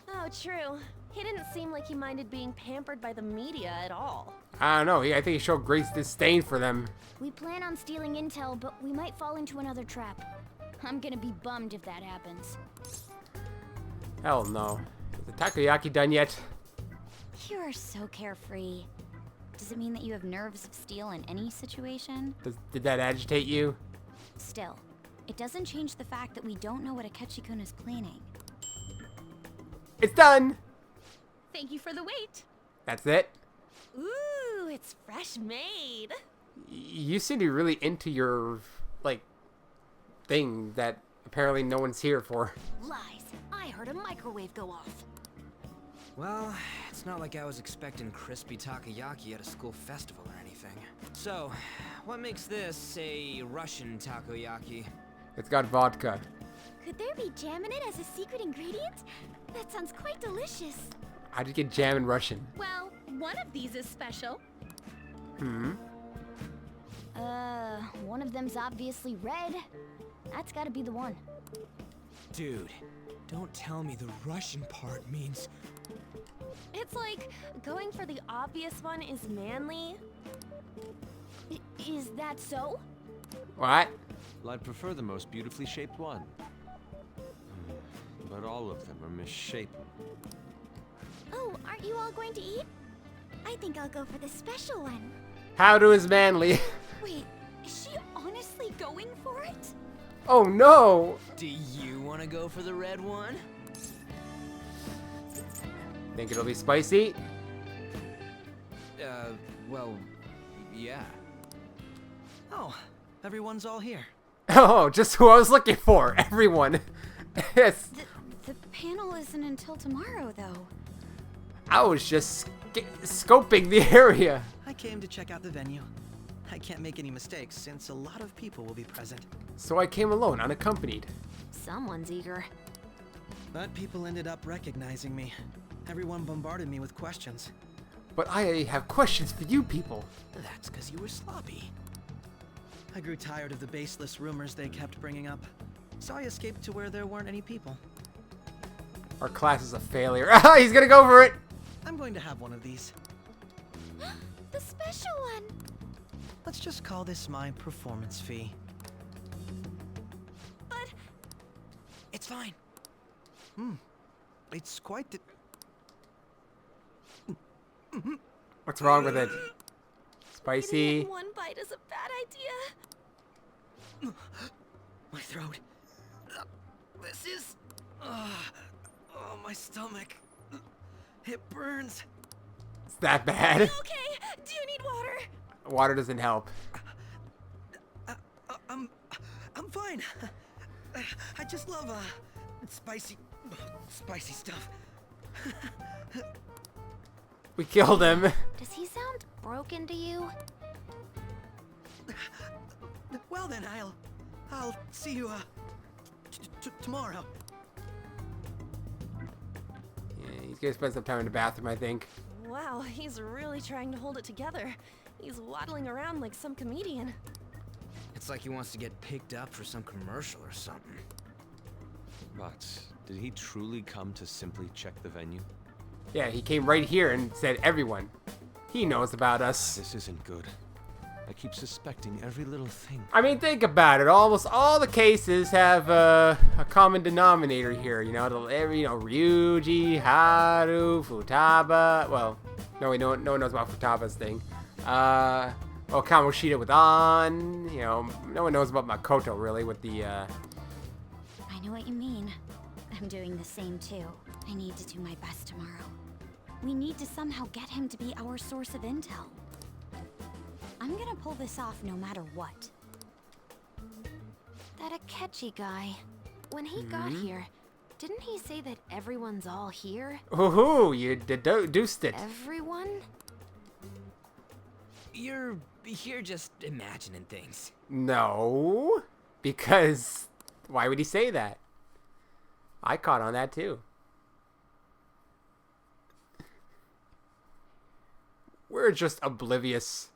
Oh, true. He didn't seem like he minded being pampered by the media at all. I don't know. I think he showed great disdain for them. We plan on stealing intel, but we might fall into another trap. I'm gonna be bummed if that happens. Hell no. Is the takoyaki done yet? You are so carefree. Does it mean that you have nerves of steel in any situation? Did that agitate you? Still, it doesn't change the fact that we don't know what Akechi-kun is planning. It's done! Thank you for the wait. That's it? Ooh, it's fresh made. You seem to be really into your, like, thing that apparently no one's here for. Lies. I heard a microwave go off. Well, it's not like I was expecting crispy takoyaki at a school festival or anything. So, what makes this a Russian takoyaki? It's got vodka. Could there be jam in it as a secret ingredient? That sounds quite delicious. How'd you get jam in Russian? Well, one of these is special. One of them's obviously red. That's gotta be the one. Dude, don't tell me the Russian part means... It's like going for the obvious one is manly. Is that so? What? Well, I'd prefer the most beautifully shaped one. But all of them are misshapen. Oh, aren't you all going to eat? I think I'll go for the special one. Haru is manly. Wait, is she honestly going for it? Oh no! Do you want to go for the red one? Think it'll be spicy? Well, yeah. Oh, everyone's all here. Oh, just who I was looking for. Everyone. Yes. The panel isn't until tomorrow, though. I was just scoping the area. I came to check out the venue. I can't make any mistakes since a lot of people will be present. So I came alone, unaccompanied. Someone's eager. But people ended up recognizing me. Everyone bombarded me with questions. But I have questions for you people. That's because you were sloppy. I grew tired of the baseless rumors they kept bringing up, so I escaped to where there weren't any people. Our class is a failure. He's gonna go for it. I'm going to have one of these. The special one! Let's just call this my performance fee. But... It's fine. It's quite the... What's wrong with it? Spicy. Eating one bite is a bad idea. My throat. This is... oh, my stomach. It burns. It's that bad. Okay, do you need water? Water doesn't help. I'm fine. I just love, spicy stuff. We killed him. Does he sound broken to you? Well then, I'll see you, tomorrow. Yeah, he's gonna spend some time in the bathroom, I think. Wow, he's really trying to hold it together. He's waddling around like some comedian. It's like he wants to get picked up for some commercial or something. But did he truly come to simply check the venue? Yeah, he came right here and said everyone. He knows about us. This isn't good. I keep suspecting every little thing. I mean, think about it. Almost all the cases have a common denominator here. You know, Ryuji, Haru, Futaba. Well, no one knows about Futaba's thing. Well, Kamoshida with An. You know, no one knows about Makoto really with the. I know what you mean. I'm doing the same too. I need to do my best tomorrow. We need to somehow get him to be our source of intel. I'm gonna pull this off no matter what. That Akechi guy. When he got here, didn't he say that everyone's all here? Ooh, you deduced it. Everyone? You're just imagining things. No, because why would he say that? I caught on that too. We're just oblivious.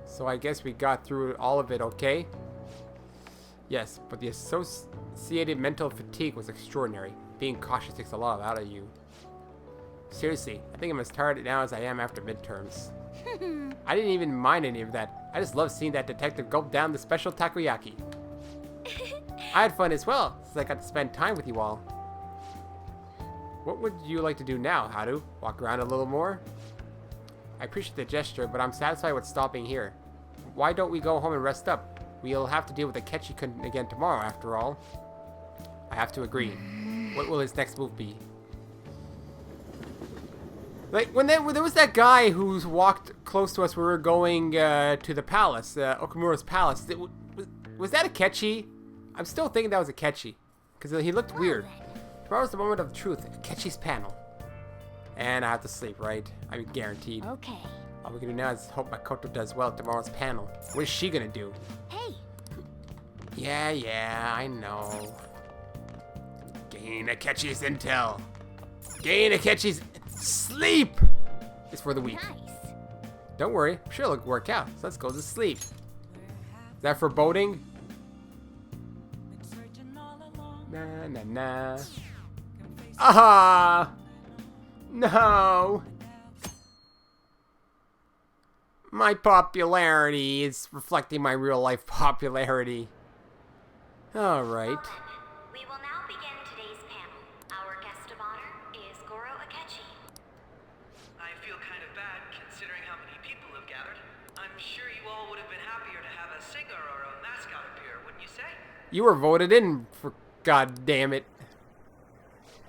So I guess we got through all of it okay? Yes, but the associated mental fatigue was extraordinary. Being cautious takes a lot out of you. Seriously, I think I'm as tired now as I am after midterms. I didn't even mind any of that. I just love seeing that detective gulp down the special takoyaki. I had fun as well, since I got to spend time with you all. What would you like to do now, Haru? Walk around a little more? I appreciate the gesture, but I'm satisfied with stopping here. Why don't we go home and rest up? We'll have to deal with Akechi again tomorrow, after all. I have to agree. What will his next move be? Like, when there was that guy who's walked close to us when we were going to the palace, Okamura's palace. Was that Akechi? I'm still thinking that was Akechi, because he looked weird. Tomorrow's the moment of truth, Akechi's panel. And I have to sleep, right? I mean, guaranteed. Okay. All we can do now is hope Makoto does well at tomorrow's panel. What is she gonna do? Hey. Yeah, I know. Gain Akechi's intel. Gain Akechi's sleep. It's for the weak. Nice. Don't worry, I'm sure it'll work out. So let's go to sleep. Is that foreboding? Na na na. Aha! No! My popularity is reflecting my real life popularity. Alright. We will now begin today's panel. Our guest of honor is Goro Akechi. I feel kind of bad considering how many people have gathered. I'm sure you all would have been happier to have a singer or a mascot appear, wouldn't you say? You were voted in, for god damn it.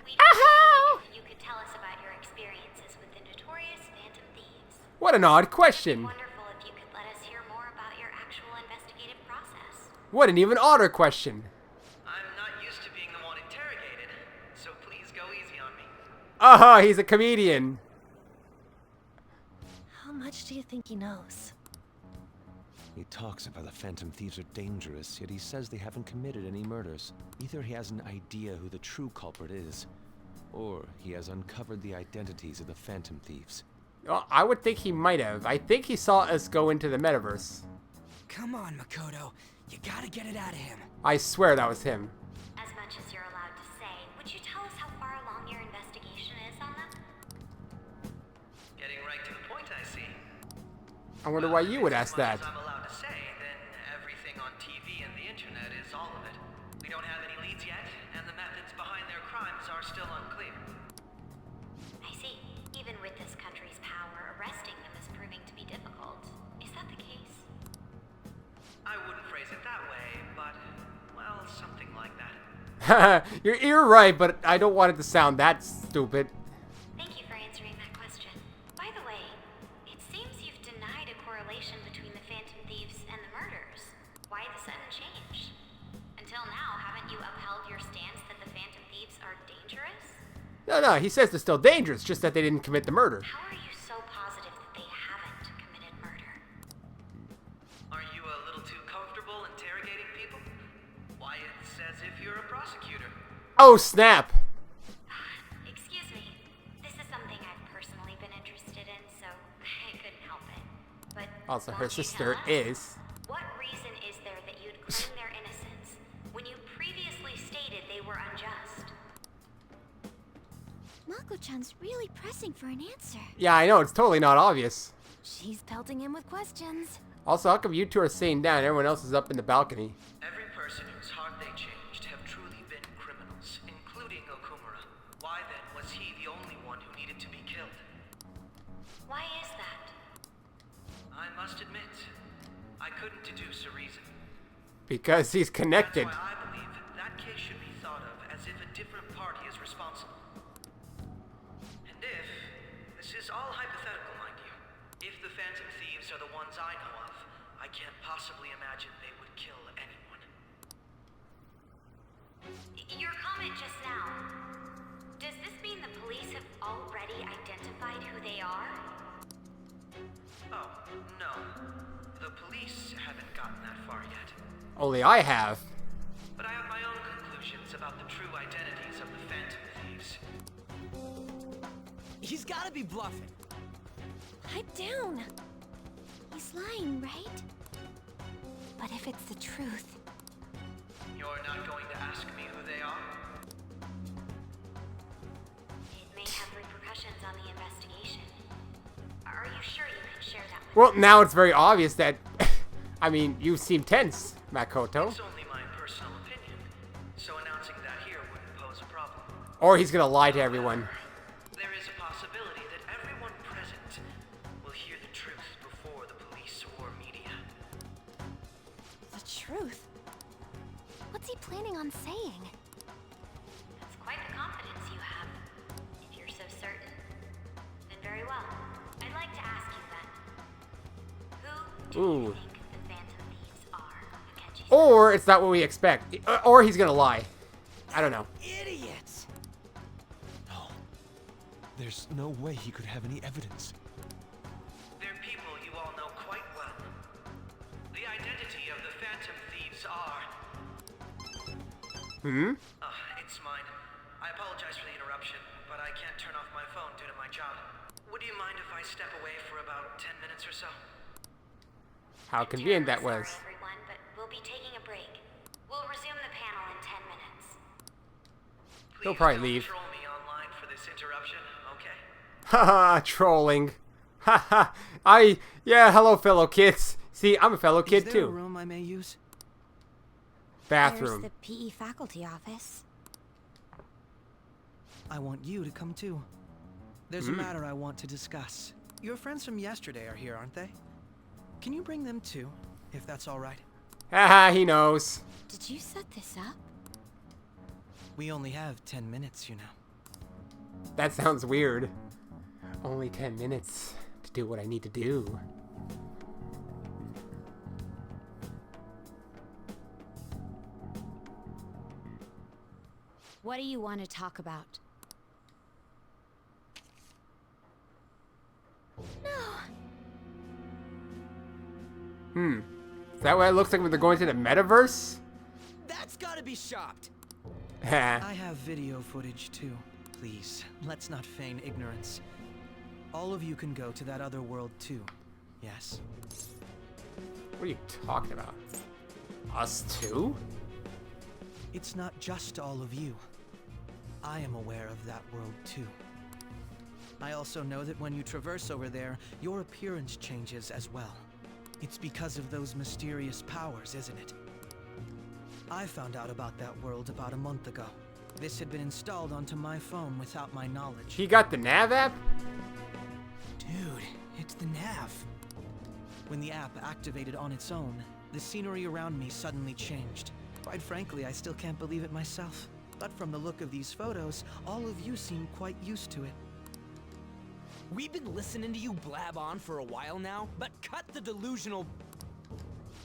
We'd appreciate if you could tell us about your experiences with the notorious Phantom Thieves. What an odd question. Wonderful if you could let us hear more about your actual investigative process. What an even odder question. I'm not used to being the one interrogated, so please go easy on me. Aha, he's a comedian. How much do you think he knows? He talks about the Phantom Thieves are dangerous, yet he says they haven't committed any murders. Either he has an idea who the true culprit is, or he has uncovered the identities of the Phantom Thieves. Well, I would think he might have. I think he saw us go into the metaverse. Come on, Makoto. You gotta get it out of him. I swear that was him. As much as you're allowed to say, would you tell us how far along your investigation is on them? Getting right to the point, I see. I wonder why you would ask that. As I'm allowed to say, then everything on TV and the internet is all of it. We don't have any leads yet, and the methods behind their crimes are still unclear. I see. Even with this country's power, arresting them is proving to be difficult. Is that the case? I wouldn't phrase it that way, but, well, something like that. You're right, but I don't want it to sound that stupid. Thank you for answering that question. By the way, it seems you've denied a correlation between the Phantom Thieves and the murders. Why the sudden change? Until now, haven't you upheld your stance that the Phantom Thieves are dangerous? No, he says they're still dangerous, just that they didn't commit the murder. How are you so positive that they haven't committed murder? Are you a little too comfortable interrogating people? Why, it's as if you're a prosecutor. Oh, snap. Excuse me. This is something I've personally been interested in, so I couldn't help it. But Also, her won't you sister tell us? is. What reason is there that you'd claim their innocence when you previously stated they were unjust? Mako-chan's really pressing for an answer. Yeah, I know, it's totally not obvious. She's pelting him with questions. Also, how come you two are sitting down and everyone else is up in the balcony? Every person whose heart they changed have truly been criminals, including Okumura. Why then was he the only one who needed to be killed? Why is that? I must admit, I couldn't deduce a reason. Because he's connected. That's why I believe that case should be thought of as if a different party is responsible. And if, this is all hypothetical, mind you, if the Phantom Thieves are the ones I know of, I can't possibly imagine they would kill anyone. Your comment just now, does this mean the police have already identified who they are? Oh, no. The police haven't gotten that far yet. Only I have. But I have my own conclusions about the true identities of the Phantom Thieves. He's gotta be bluffing. Pipe down. He's lying, right? But if it's the truth, You're not going to ask me who they are? It may have repercussions on the investigation. Are you sure you can share that with Well, now it's very obvious that... I mean, you seem tense, Makoto. It's only my personal opinion, so announcing that here wouldn't pose a problem. Or he's gonna lie to everyone. There is a possibility that everyone present will hear the truth before the police or media. the truth. What's he planning on saying? That's quite the confidence you have. If you're so certain, then very well. I'd like to ask you then. Who do you Ooh. think the Phantom Thieves are, Akechi? Or it's not what we expect. Or he's gonna lie. I don't know. Idiots! No. There's no way he could have any evidence. They're people you all know quite well. The identity of the Phantom Thieves are... Hmm? It's mine. I apologize for the interruption, but I can't turn off my phone due to my job. Would you mind if I step away for about 10 minutes or so? How convenient that was. Sorry, everyone, but we'll be taking a break. We'll resume the panel in 10 minutes. He'll probably leave. Troll me online for this interruption, okay? Haha, trolling. Haha. Yeah, hello, fellow kids. See, I'm a fellow kid Is there a too. room I may use? Bathroom. There's the PE faculty office. I want you to come too. There's a matter I want to discuss. Your friends from yesterday are here, aren't they? Can you bring them too, if that's all right? Haha, he knows. Did you set this up? We only have 10 minutes, you know. That sounds weird. Only 10 minutes to do what I need to do. What do you want to talk about? Is that what it looks like when they're going to the metaverse? That's gotta be shopped. I have video footage too. Please, let's not feign ignorance. All of you can go to that other world too. Yes. What are you talking about? Us too? It's not just all of you. I am aware of that world too. I also know that when you traverse over there, your appearance changes as well. It's because of those mysterious powers, isn't it? I found out about that world about a month ago. This had been installed onto my phone without my knowledge. He got the nav app? Dude, it's the nav. When the app activated on its own, the scenery around me suddenly changed. Quite frankly, I still can't believe it myself. But from the look of these photos, all of you seem quite used to it. We've been listening to you blab on for a while now, but cut the delusional...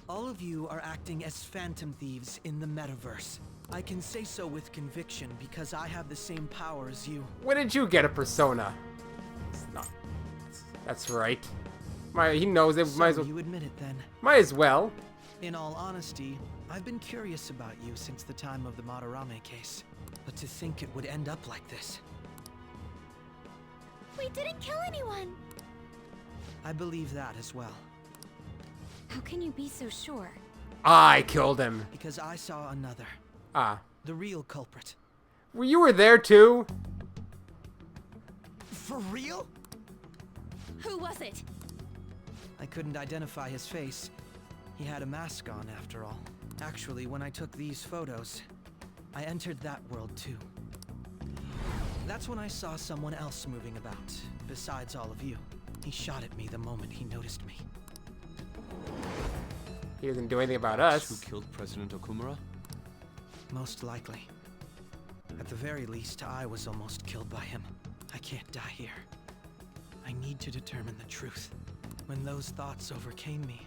All of you are acting as phantom thieves in the metaverse. I can say so with conviction because I have the same power as you. When did you get a persona? It's not. That's right. He knows it. So Might as well. you admit it then. Might as well. In all honesty, I've been curious about you since the time of the Madarame case. But to think it would end up like this. We didn't kill anyone. I believe that as well. How can you be so sure? I killed him. Because I saw another. Ah. The real culprit. Well, you were there too. For real? Who was it? I couldn't identify his face. He had a mask on, after all. Actually, when I took these photos, I entered that world too. That's when I saw someone else moving about, besides all of you. He shot at me the moment he noticed me. He doesn't do anything about That's us. who killed President Okumura? Most likely. At the very least, I was almost killed by him. I can't die here. I need to determine the truth. When those thoughts overcame me,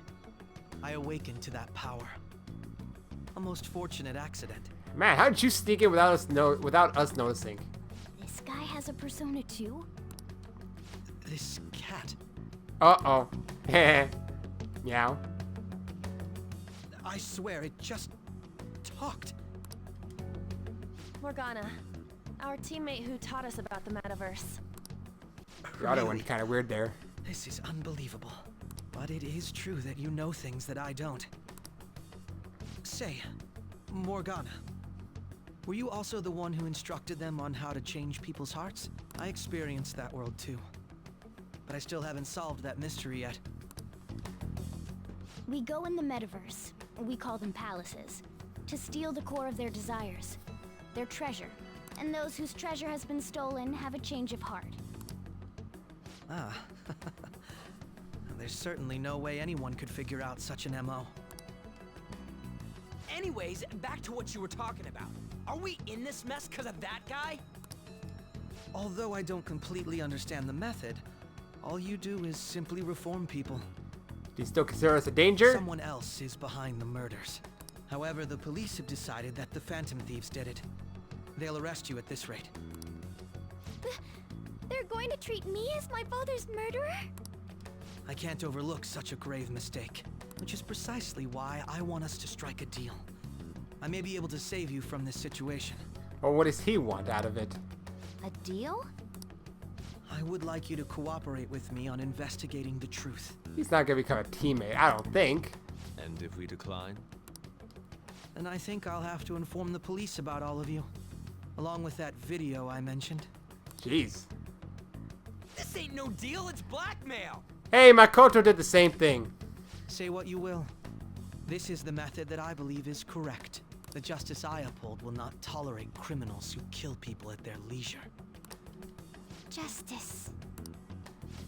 I awakened to that power. A most fortunate accident. Man, how did you sneak in without us noticing? This guy has a persona too? This cat. Uh-oh. Meow. I swear it just talked. Morgana, our teammate who taught us about the metaverse. The other Really? one's kind of weird there. This is unbelievable. But it is true that you know things that I don't. Say, Morgana, were you also the one who instructed them on how to change people's hearts? I experienced that world too. But I still haven't solved that mystery yet. We go in the metaverse, we call them palaces, to steal the core of their desires, their treasure. And those whose treasure has been stolen have a change of heart. Ah. There's certainly no way anyone could figure out such an MO. Anyways, back to what you were talking about. Are we in this mess because of that guy? Although I don't completely understand the method, all you do is simply reform people. Do you still consider us a danger? Someone else is behind the murders. However, the police have decided that the Phantom Thieves did it. They'll arrest you at this rate. They're going to treat me as my father's murderer? I can't overlook such a grave mistake, which is precisely why I want us to strike a deal. I may be able to save you from this situation. Or what does he want out of it? A deal? I would like you to cooperate with me on investigating the truth. He's not gonna become a teammate, I don't think. And if we decline? And I think I'll have to inform the police about all of you. Along with that video I mentioned. Jeez. This ain't no deal, it's blackmail! Hey, Makoto did the same thing. Say what you will. This is the method that I believe is correct. The justice I uphold will not tolerate criminals who kill people at their leisure. Justice.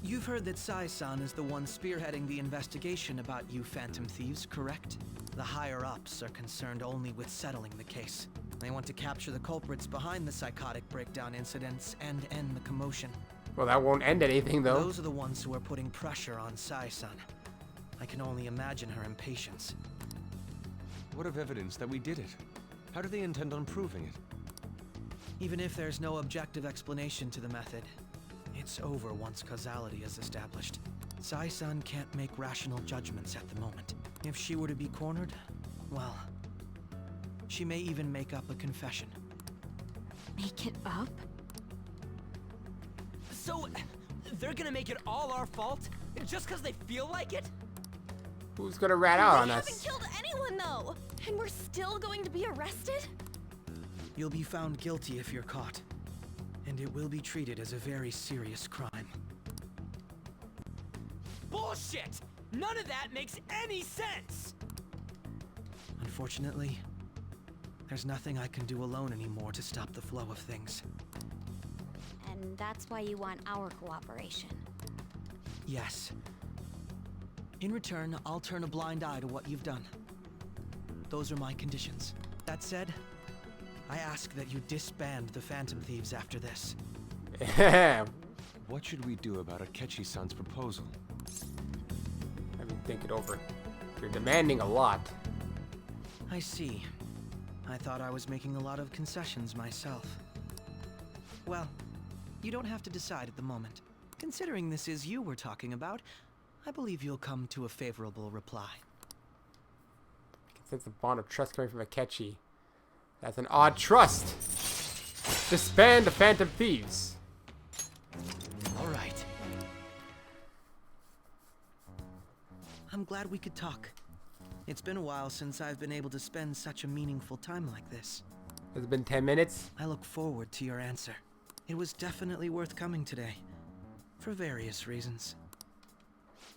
You've heard that Sai-san is the one spearheading the investigation about you Phantom Thieves, correct? The higher-ups are concerned only with settling the case. They want to capture the culprits behind the psychotic breakdown incidents and end the commotion. Well, that won't end anything, though. Those are the ones who are putting pressure on Sai-san. I can only imagine her impatience. What of evidence that we did it? How do they intend on proving it? Even if there's no objective explanation to the method, it's over once causality is established. Sai-san can't make rational judgments at the moment. If she were to be cornered, well, she may even make up a confession. Make it up? So, they're gonna make it all our fault? Just because they feel like it? Who's gonna rat out on We us? haven't killed anyone, though! And we're still going to be arrested? You'll be found guilty if you're caught, and it will be treated as a very serious crime. Bullshit! None of that makes any sense! Unfortunately, there's nothing I can do alone anymore to stop the flow of things. And that's why you want our cooperation. Yes. In return, I'll turn a blind eye to what you've done. Those are my conditions. That said, I ask that you disband the Phantom Thieves after this. What should we do about Akechi-san's proposal? Let me think it over. You're demanding a lot. I see. I thought I was making a lot of concessions myself. Well, you don't have to decide at the moment. Considering this is you we're talking about, I believe you'll come to a favorable reply. I can sense a bond of trust coming from Akechi. That's an odd trust. Disband the Phantom Thieves. All right. I'm glad we could talk. It's been a while since I've been able to spend such a meaningful time like this. Has it been 10 minutes? I look forward to your answer. It was definitely worth coming today. For various reasons.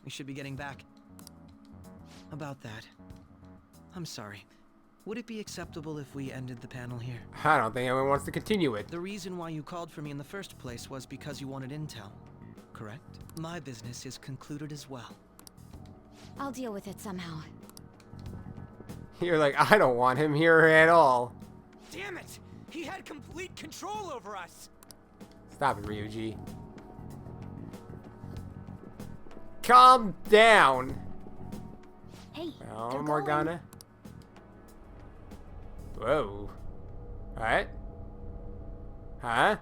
We should be getting back. About that. I'm sorry. Would it be acceptable if we ended the panel here? I don't think anyone wants to continue it. The reason why you called for me in the first place was because you wanted intel, correct? My business is concluded as well. I'll deal with it somehow. You're like, I don't want him here at all. Damn it! He had complete control over us! Stop it, Ryuji. Calm down. Hey, Oh, they're Morgana. Whoa. Alright. Huh?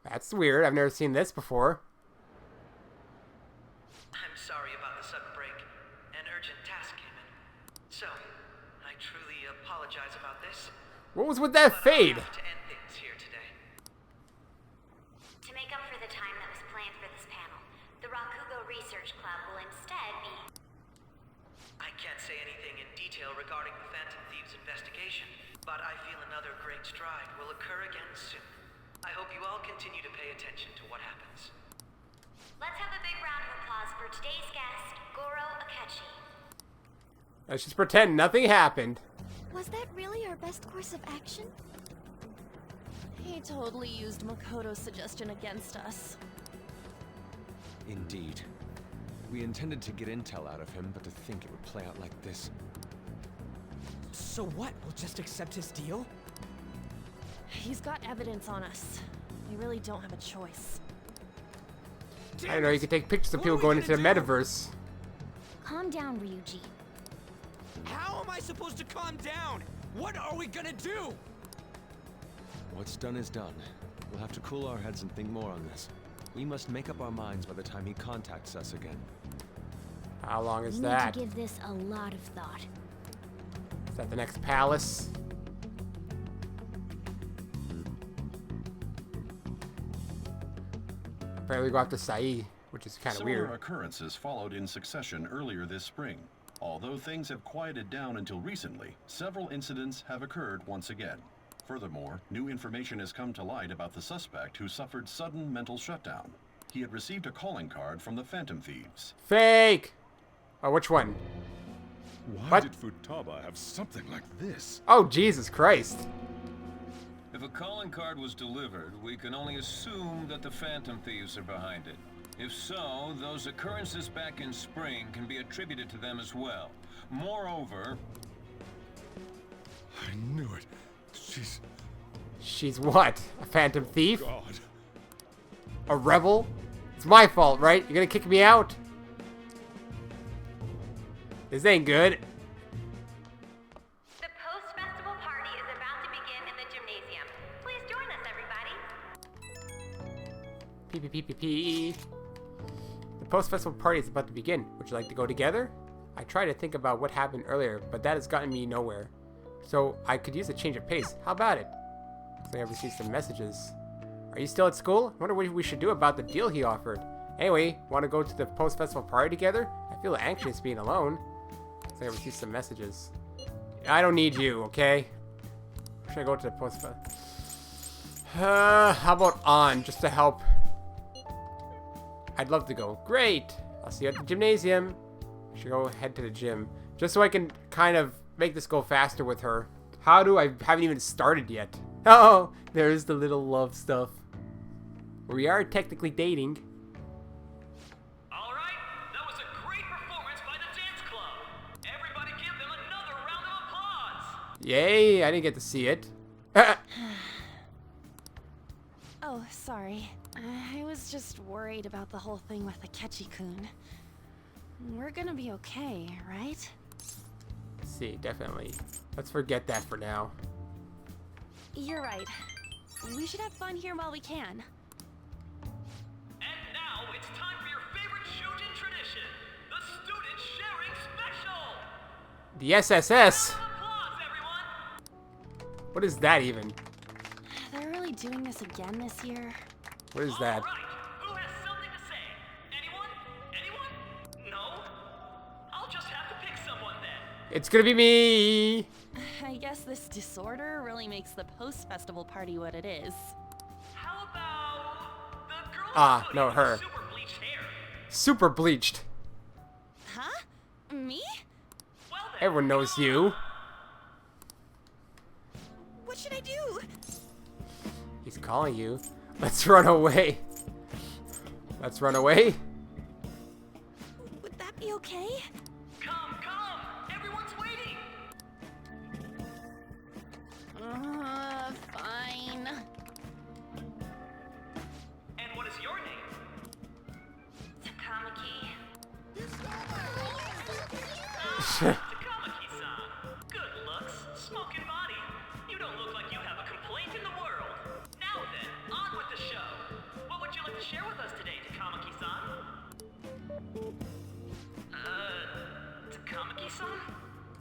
That's weird. I've never seen this before. I'm sorry about the sudden break. An urgent task came in. So, I truly apologize about this. What was with that fade? To end things here today. To make up for the time that was planned for this panel, the Rakugo Research Club will instead be... I can't say anything in detail regarding the Phantom Thieves investigation, but I feel another great stride will occur again soon. I hope you all continue to pay attention to what happens. Let's have a big round of applause for today's guest, Goro Akechi. Let's just pretend nothing happened. Was that really our best course of action? He totally used Makoto's suggestion against us. Indeed. We intended to get intel out of him, but to think it would play out like this. So what? We'll just accept his deal? He's got evidence on us. We really don't have a choice. I don't know, you can take pictures of people going into the metaverse. Calm down, Ryuji. How am I supposed to calm down? What are we gonna do? What's done is done. We'll have to cool our heads and think more on this. We must make up our minds by the time he contacts us again. How long is We that? need to give this a lot of thought. Is that the next palace? Apparently we go after Sai, which is kind of Similar weird. occurrences followed in succession earlier this spring. Although things have quieted down until recently, several incidents have occurred once again. Furthermore, new information has come to light about the suspect who suffered sudden mental shutdown. He had received a calling card from the Phantom Thieves. Fake! Oh, which one? Why What? did Futaba have something like this? Oh, Jesus Christ. If a calling card was delivered, we can only assume that the Phantom Thieves are behind it. If so, those occurrences back in spring can be attributed to them as well. Moreover... I knew it. She's what? A phantom thief? God. A rebel? It's my fault, right? You're gonna kick me out? This ain't good. The post-festival party is about to begin in the gymnasium. Please join us, everybody. P. The post-festival party is about to begin. Would you like to go together? I try to think about what happened earlier, but that has gotten me nowhere. So I could use a change of pace. How about it? So I received some messages. Are you still at school? I wonder what we should do about the deal he offered. Anyway, want to go to the post-festival party together? I feel anxious being alone. So I received some messages. I don't need you, okay? Should I go to the post-festival? How about on, just to help? I'd love to go. Great! I'll see you at the gymnasium. I should go head to the gym. Just so I can kind of make this go faster with her. How do I haven't even started yet? Oh, there's the little love stuff. We are technically dating. Alright, that was a great performance by the dance club. Everybody give them another round of applause. Yay, I didn't get to see it. Oh, sorry. I was just worried about the whole thing with Akechi-kun. We're gonna be okay, right? See, definitely. Let's forget that for now. You're right. We should have fun here while we can. And now it's time for your favorite Shujin tradition, the student sharing special. The SSS? Round of applause, everyone. What is that even? They're really doing this again this year. What is that? All right, who has something to say? Anyone? Anyone? No? I'll just have to pick someone then. It's gonna be me! I guess this disorder really makes the post-festival party what it is. How about the girl Ah, no, her. super bleached hair? Super bleached. Huh? Me? Well then, Everyone knows you. What should I do? He's calling you. Let's run away. Let's run away. Would that be okay? come, everyone's waiting. Fine. And what is your name? Takamaki. Takamaki-san. Good looks, smoking body. You don't look like you have a complaint in the world. Now then, on with the show. What would you like to share with us today, Takamaki-san? Takamaki-san?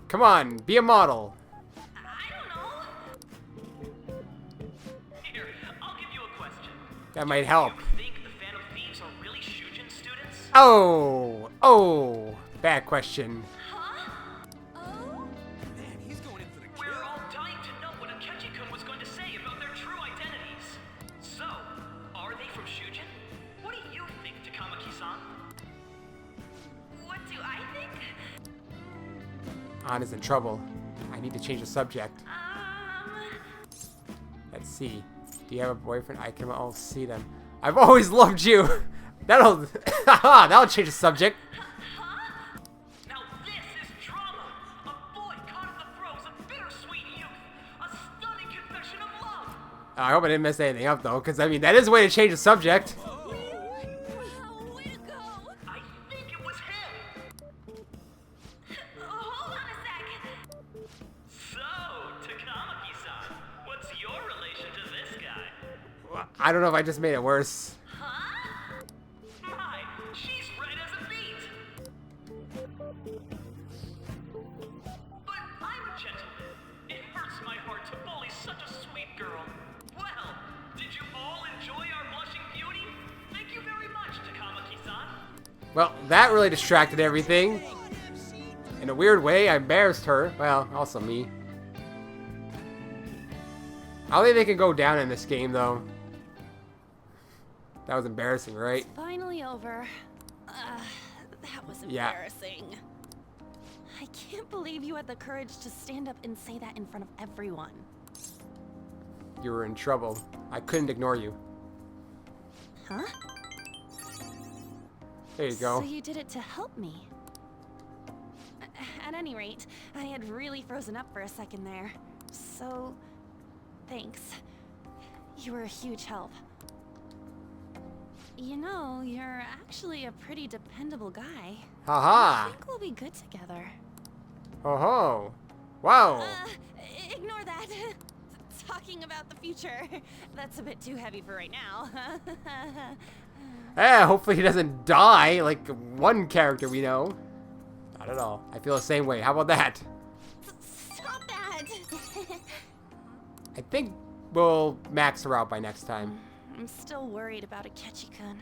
Come on, be a model. I don't know. Here, I'll give you a question. That might help. You think the Phantom Thieves are really Shujin students? Oh, bad question. Huh? Oh? Man, he's going in for the We're kill. all dying to know what Akechi-kun was going to say about their true identities. So, are they from Shujin? What do you think, Takamaki-san? What do I think? Anna's in trouble. I need to change the subject. Let's see. Do you have a boyfriend? I can all see them. I've always loved you. That'll change the subject. Now this is drama! A boy caught in the throes of bittersweet youth! A stunning confession of love! I hope I didn't mess anything up though, because I mean that is a way to change the subject. Wow, way to go! I think it was him! Hold on a sec. So, Takamaki-san, what's your relation to this guy? I don't know if I just made it worse. Huh? such a sweet girl. Well, did you all enjoy our blushing beauty? Thank you very much, Takamaki-san. Well, that really distracted everything. In a weird way, I embarrassed her. Well, also me. I don't think they can go down in this game, though. That was embarrassing, right? It's finally over. That was Yeah. embarrassing. I can't believe you had the courage to stand up and say that in front of everyone. You were in trouble. I couldn't ignore you. Huh? There you go. So you did it to help me. At any rate, I had really frozen up for a second there. So, thanks. You were a huge help. You know, you're actually a pretty dependable guy. Haha. I think we'll be good together. Ho ho. Wow. Ignore that. Talking about the future. That's a bit too heavy for right now. Hopefully he doesn't die like one character we know. Not at all. I feel the same way. How about that? Stop that! I think we'll max her out by next time. I'm still worried about Akechi-kun.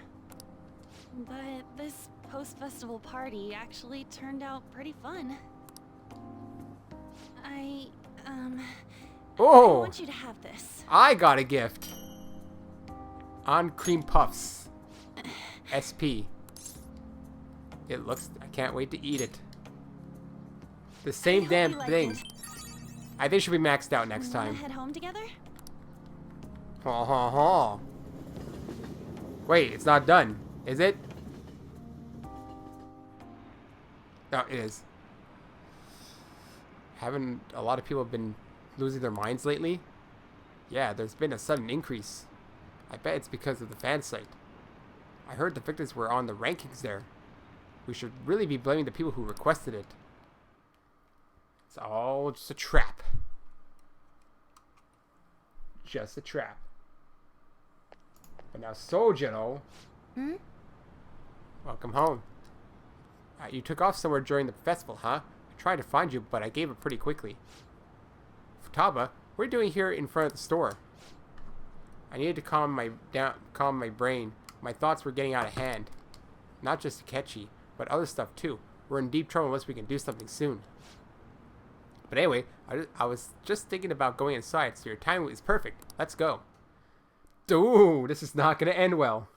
But this post-festival party actually turned out pretty fun. I Oh! want you to have this. I got a gift. On cream puffs. SP. It looks... I can't wait to eat it. The same damn thing. I think it should be maxed out next time. Wanna head home together? Ha ha ha. Wait, it's not done. Is it? No, it is. Haven't a lot of people been losing their minds lately? Yeah, there's been a sudden increase. I bet it's because of the fan site. I heard the victims were on the rankings there. We should really be blaming the people who requested it. It's all just a trap. Just a trap. But now Sojiro... Welcome home. You took off somewhere during the festival, huh? I tried to find you, but I gave up pretty quickly. Futaba, what are you doing here in front of the store? I needed to calm my brain. My thoughts were getting out of hand. Not just Akechi, but other stuff too. We're in deep trouble unless we can do something soon. But anyway, I was just thinking about going inside, so your timing is perfect. Let's go. Ooh, this is not going to end well.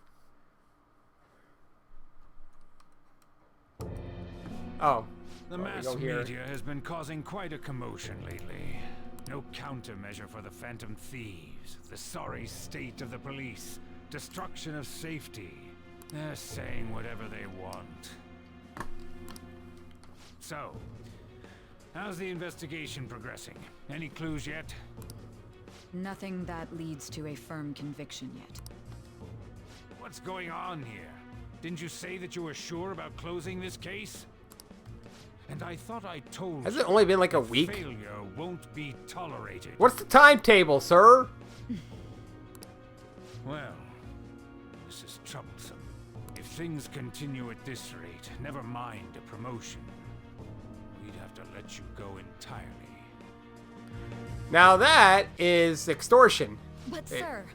Oh. The mass media has been causing quite a commotion lately. No countermeasure for the Phantom Thieves, the sorry state of the police, destruction of safety. They're saying whatever they want. So, how's the investigation progressing? Any clues yet? Nothing that leads to a firm conviction yet. What's going on here? Didn't you say that you were sure about closing this case? And I thought I told you. Has it only been like a week? Failure won't be tolerated. What's the timetable, sir? Well, this is troublesome. If things continue at this rate, never mind a promotion. We'd have to let you go entirely. Now that is extortion. But sir...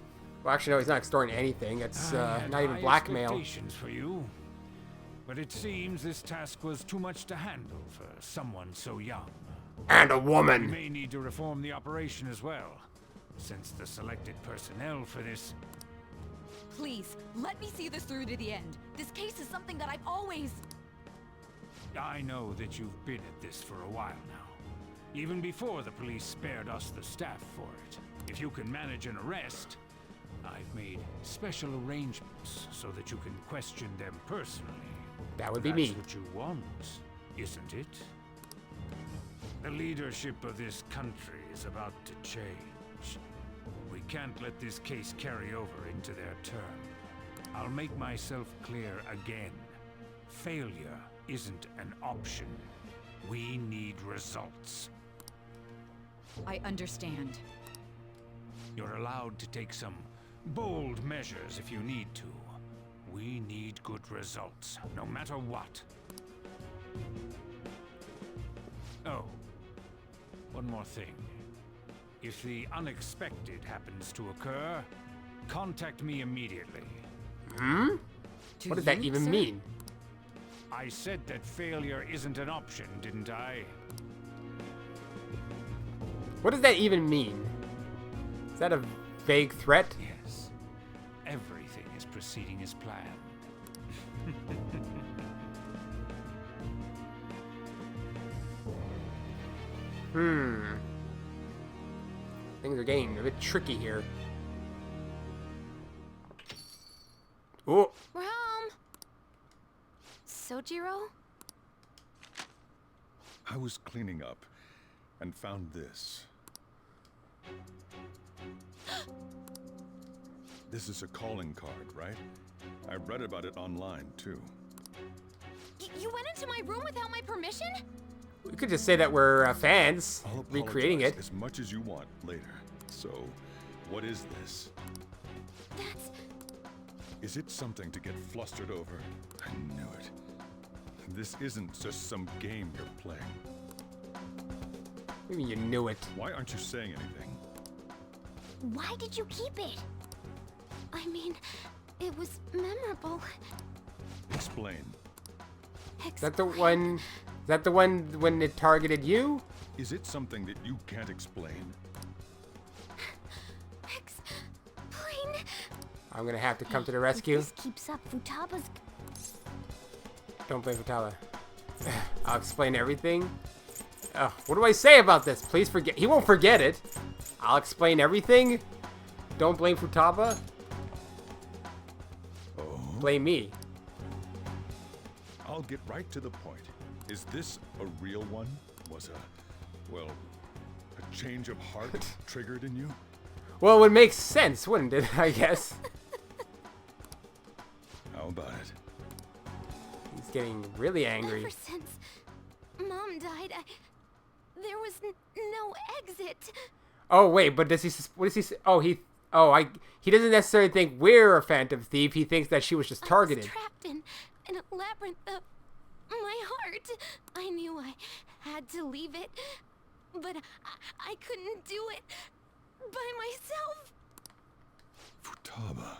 Well, actually, no, he's not extorting anything. It's not even blackmail. Expectations for you. But it seems this task was too much to handle for someone so young. And a woman. We may need to reform the operation as well, since the selected personnel for this... Please, let me see this through to the end. This case is something that I've always... I know that you've been at this for a while now. Even before the police spared us the staff for it. If you can manage an arrest, I've made special arrangements so that you can question them personally. That would be me. That's what you want, isn't it? The leadership of this country is about to change. We can't let this case carry over into their term. I'll make myself clear again. Failure isn't an option. We need results. I understand. You're allowed to take some bold measures if you need to. We need good results, no matter what. Oh, one more thing. If the unexpected happens to occur, contact me immediately. Hmm? What does that even mean? I said that failure isn't an option, didn't I? What does that even mean? Is that a vague threat? Yes. Everything is proceeding as planned. Things are getting a bit tricky here. Oh, We're home. Sojiro? I was cleaning up and found this. This is a calling card, right? I read about it online, too. You went into my room without my permission? we could just say that we're fans I'll recreating it. apologize as much as you want later. So, what is this? That's... Is it something to get flustered over? I knew it. This isn't just some game you're playing. Maybe you knew it. Why aren't you saying anything? Why did you keep it? I mean, it was memorable. Explain. Is that the one? Is that the one when it targeted you? Is it something that you can't explain? Explain? I'm gonna have to come to the rescue. If this keeps up, Futaba's... Don't blame Futaba. I'll explain everything. What do I say about this? Please forget. He won't forget it. I'll explain everything. Don't blame Futaba. Oh. Blame me. I'll get right to the point. Is this a real one? Was a change of heart triggered in you? Well, it would make sense, wouldn't it? I guess. How about it? He's getting really angry. Ever since Mom died, there was no exit. Oh wait, but does he? What does he say? Oh, he doesn't necessarily think we're a phantom thief. He thinks that she was just targeted. I was trapped in a labyrinth of my heart. I knew I had to leave it, but I couldn't do it by myself. Futaba.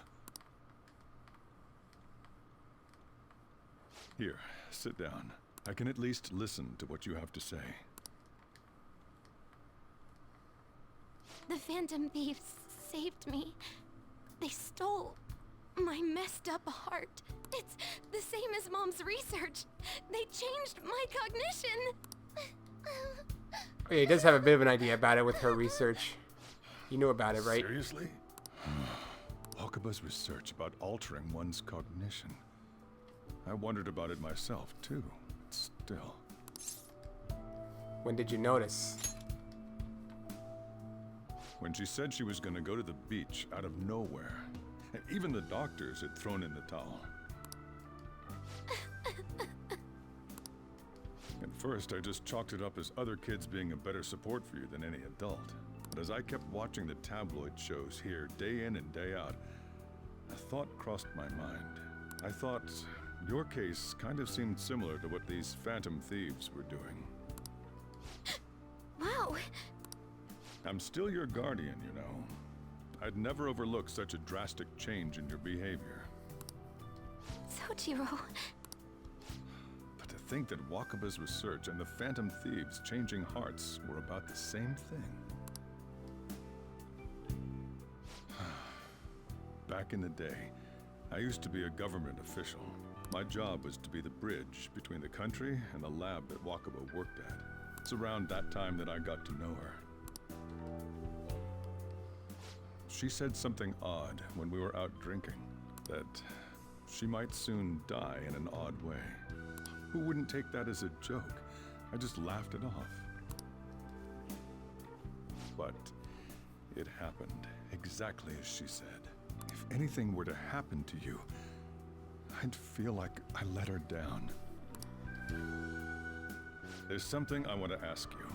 Here, sit down. I can at least listen to what you have to say. The Phantom Thieves saved me. They stole my messed up heart. It's the same as Mom's research. They changed my cognition. Oh, yeah, he does have a bit of an idea about it with her research. You knew about it, right? Seriously? Wakaba's research about altering one's cognition. I wondered about it myself, too. Still. When did you notice? When she said she was going to go to the beach out of nowhere. Even the doctors had thrown in the towel. At first, I just chalked it up as other kids being a better support for you than any adult. But as I kept watching the tabloid shows here, day in and day out, a thought crossed my mind. I thought your case kind of seemed similar to what these Phantom Thieves were doing. Wow. I'm still your guardian, you know. I'd never overlook such a drastic change in your behavior. Sojiro. But to think that Wakaba's research and the Phantom Thieves changing hearts were about the same thing. Back in the day, I used to be a government official. My job was to be the bridge between the country and the lab that Wakaba worked at. It's around that time that I got to know her. She said something odd when we were out drinking, that she might soon die in an odd way. Who wouldn't take that as a joke? I just laughed it off. But it happened exactly as she said. If anything were to happen to you, I'd feel like I let her down. There's something I want to ask you.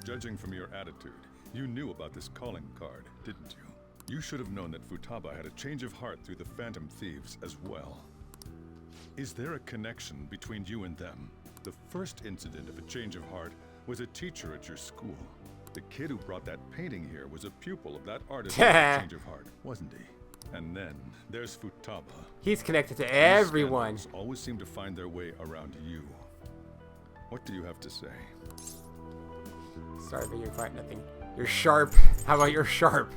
Judging from your attitude, you knew about this calling card, didn't you? You should have known that Futaba had a change of heart through the Phantom Thieves as well. Is there a connection between you and them? The first incident of a change of heart was a teacher at your school. The kid who brought that painting here was a pupil of that artist with a change of heart, wasn't he? And then there's Futaba. He's connected to These everyone. scandals always seem to find their way around you. What do you have to say? Sorry, but you're quite nothing. You're sharp. How about you're sharp?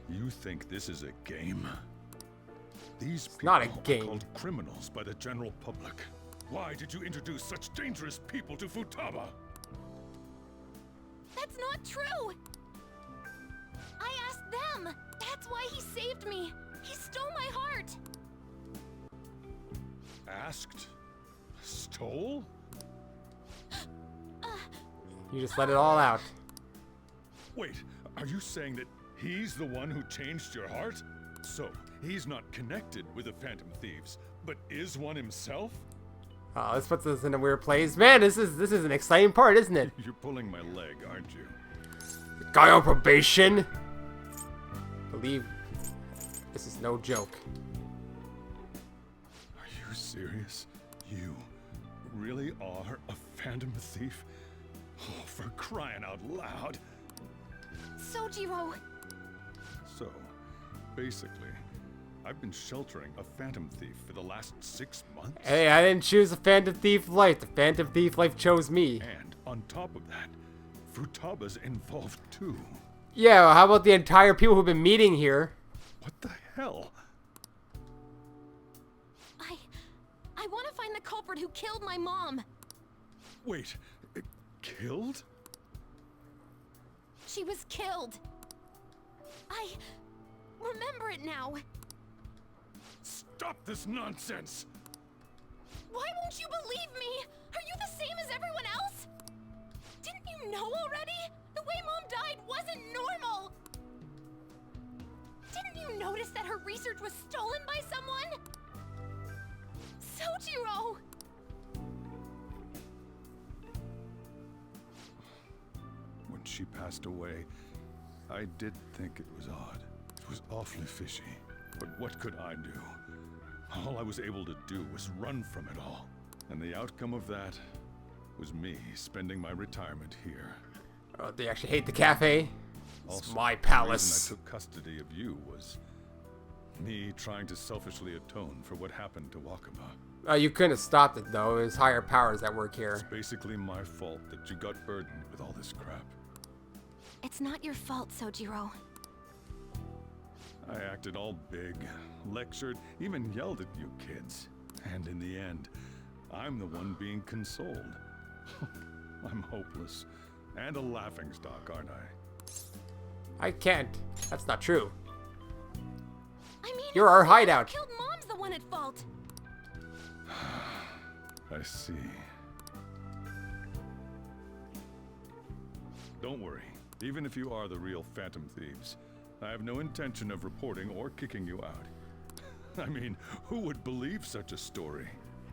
You think this is a game? These people not a game. are called criminals by the general public. Why did you introduce such dangerous people to Futaba? That's not true! I asked them! That's why he saved me! He stole my heart! Asked? Stole? You just let it all out. Wait, are you saying that he's the one who changed your heart? So, he's not connected with the Phantom Thieves, but is one himself? Oh, this puts us in a weird place. Man, this is an exciting part, isn't it? You're pulling my leg, aren't you? Guy on probation? Believe this is no joke. Are you serious? You really are a Phantom Thief? Oh, for crying out loud. Sojiro! So, basically, I've been sheltering a Phantom Thief for the last 6 months. Hey, I didn't choose a Phantom Thief life. The Phantom Thief life chose me. And on top of that, Futaba's involved too. Yeah, well, how about the entire people who've been meeting here? What the hell? I want to find the culprit who killed my mom. Wait, killed? She was killed. I remember it now. Stop this nonsense! Why won't you believe me? Are you the same as everyone else? Didn't you know already? The way Mom died wasn't normal. Didn't you notice that her research was stolen by someone? Sojiro! When she passed away, I did think it was odd. It was awfully fishy. But what could I do? All I was able to do was run from it all. And the outcome of that was me spending my retirement here. Oh, they actually hate the cafe? It's Also, my the palace. reason I took custody of you was me trying to selfishly atone for what happened to Wakaba. You couldn't have stopped it, though. There's higher powers at work here. It's basically my fault that you got burdened with all this crap. It's not your fault, Sojiro. I acted all big, lectured, even yelled at you kids. And in the end, I'm the one being consoled. I'm hopeless. And a laughingstock, aren't I? I can't. That's not true. I mean, You're our hideout. Killed Mom's the one at fault. I see. Don't worry. Even if you are the real Phantom Thieves, I have no intention of reporting or kicking you out. I mean, who would believe such a story?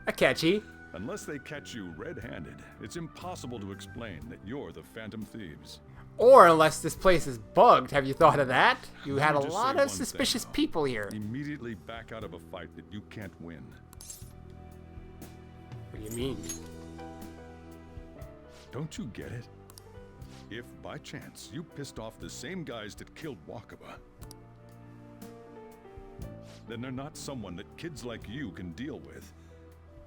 Akechi. Unless they catch you red-handed, it's impossible to explain that you're the Phantom Thieves. Or unless this place is bugged. Have you thought of that? You Let had me a just lot say of one suspicious thing, though. people here. Immediately back out of a fight that you can't win. What do you mean? Don't you get it? If, by chance, you pissed off the same guys that killed Wakaba, then they're not someone that kids like you can deal with.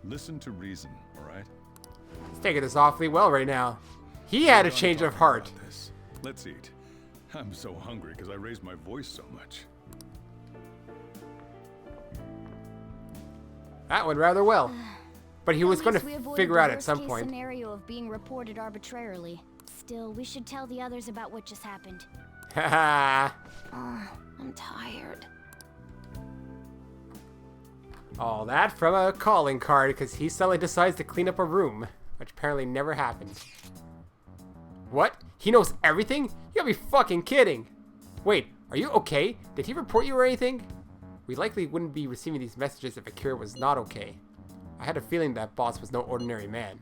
Listen to reason, alright? He's taking this awfully well right now. He had a change of heart. Let's eat. I'm so hungry because I raised my voice so much. That went rather well. But he was going least we to avoided figure the out at some worst-case point. Scenario of being reported arbitrarily. Still, we should tell the others about what just happened. Haha. I'm tired. All that from a calling card because he suddenly decides to clean up a room, which apparently never happens. What? He knows everything? You gotta be fucking kidding. Wait, are you okay? Did he report you or anything? We likely wouldn't be receiving these messages if Akira was not okay. I had a feeling that boss was no ordinary man.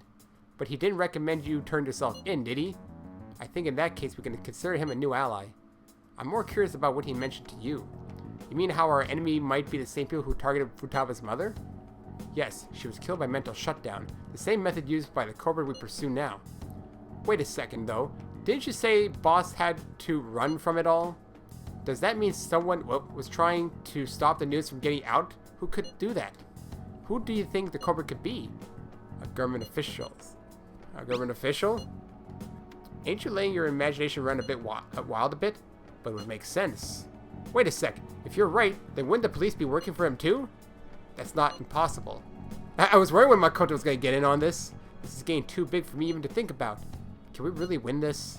But he didn't recommend you turn yourself in, did he? I think in that case we can consider him a new ally. I'm more curious about what he mentioned to you. You mean how our enemy might be the same people who targeted Futaba's mother? Yes, she was killed by mental shutdown, the same method used by the culprit we pursue now. Wait a second though, Didn't you say boss had to run from it all? Does that mean someone was trying to stop the news from getting out? Who could do that? Who do you think the culprit could be? A government official. A government official? Ain't you letting your imagination run a bit wild a bit? But it would make sense. Wait a sec. If you're right, then wouldn't the police be working for him too? That's not impossible. I was worried when Makoto was going to get in on this. This is getting too big for me even to think about. Can we really win this?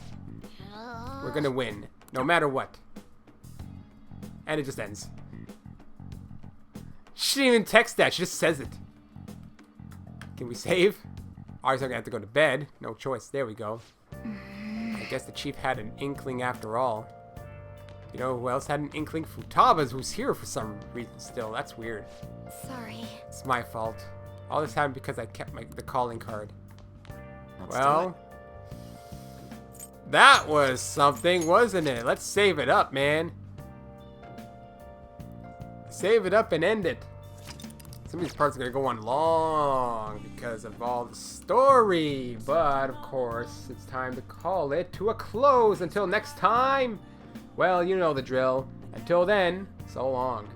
We're going to win. No matter what. And it just ends. She didn't even text that. She just says it. Can we save? Obviously, I'm going to have to go to bed. No choice. There we go. I guess the chief had an inkling after all. You know who else had an inkling? Futaba's, who's here for some reason still. That's weird. Sorry. It's my fault. All this happened because I kept the calling card. Let's Well, that was something, wasn't it? Let's save it up, man. Save it up and end it. Some of these parts are going to go on long because of all the story. But, of course, it's time to call it to a close. Until next time, well, you know the drill. Until then, so long.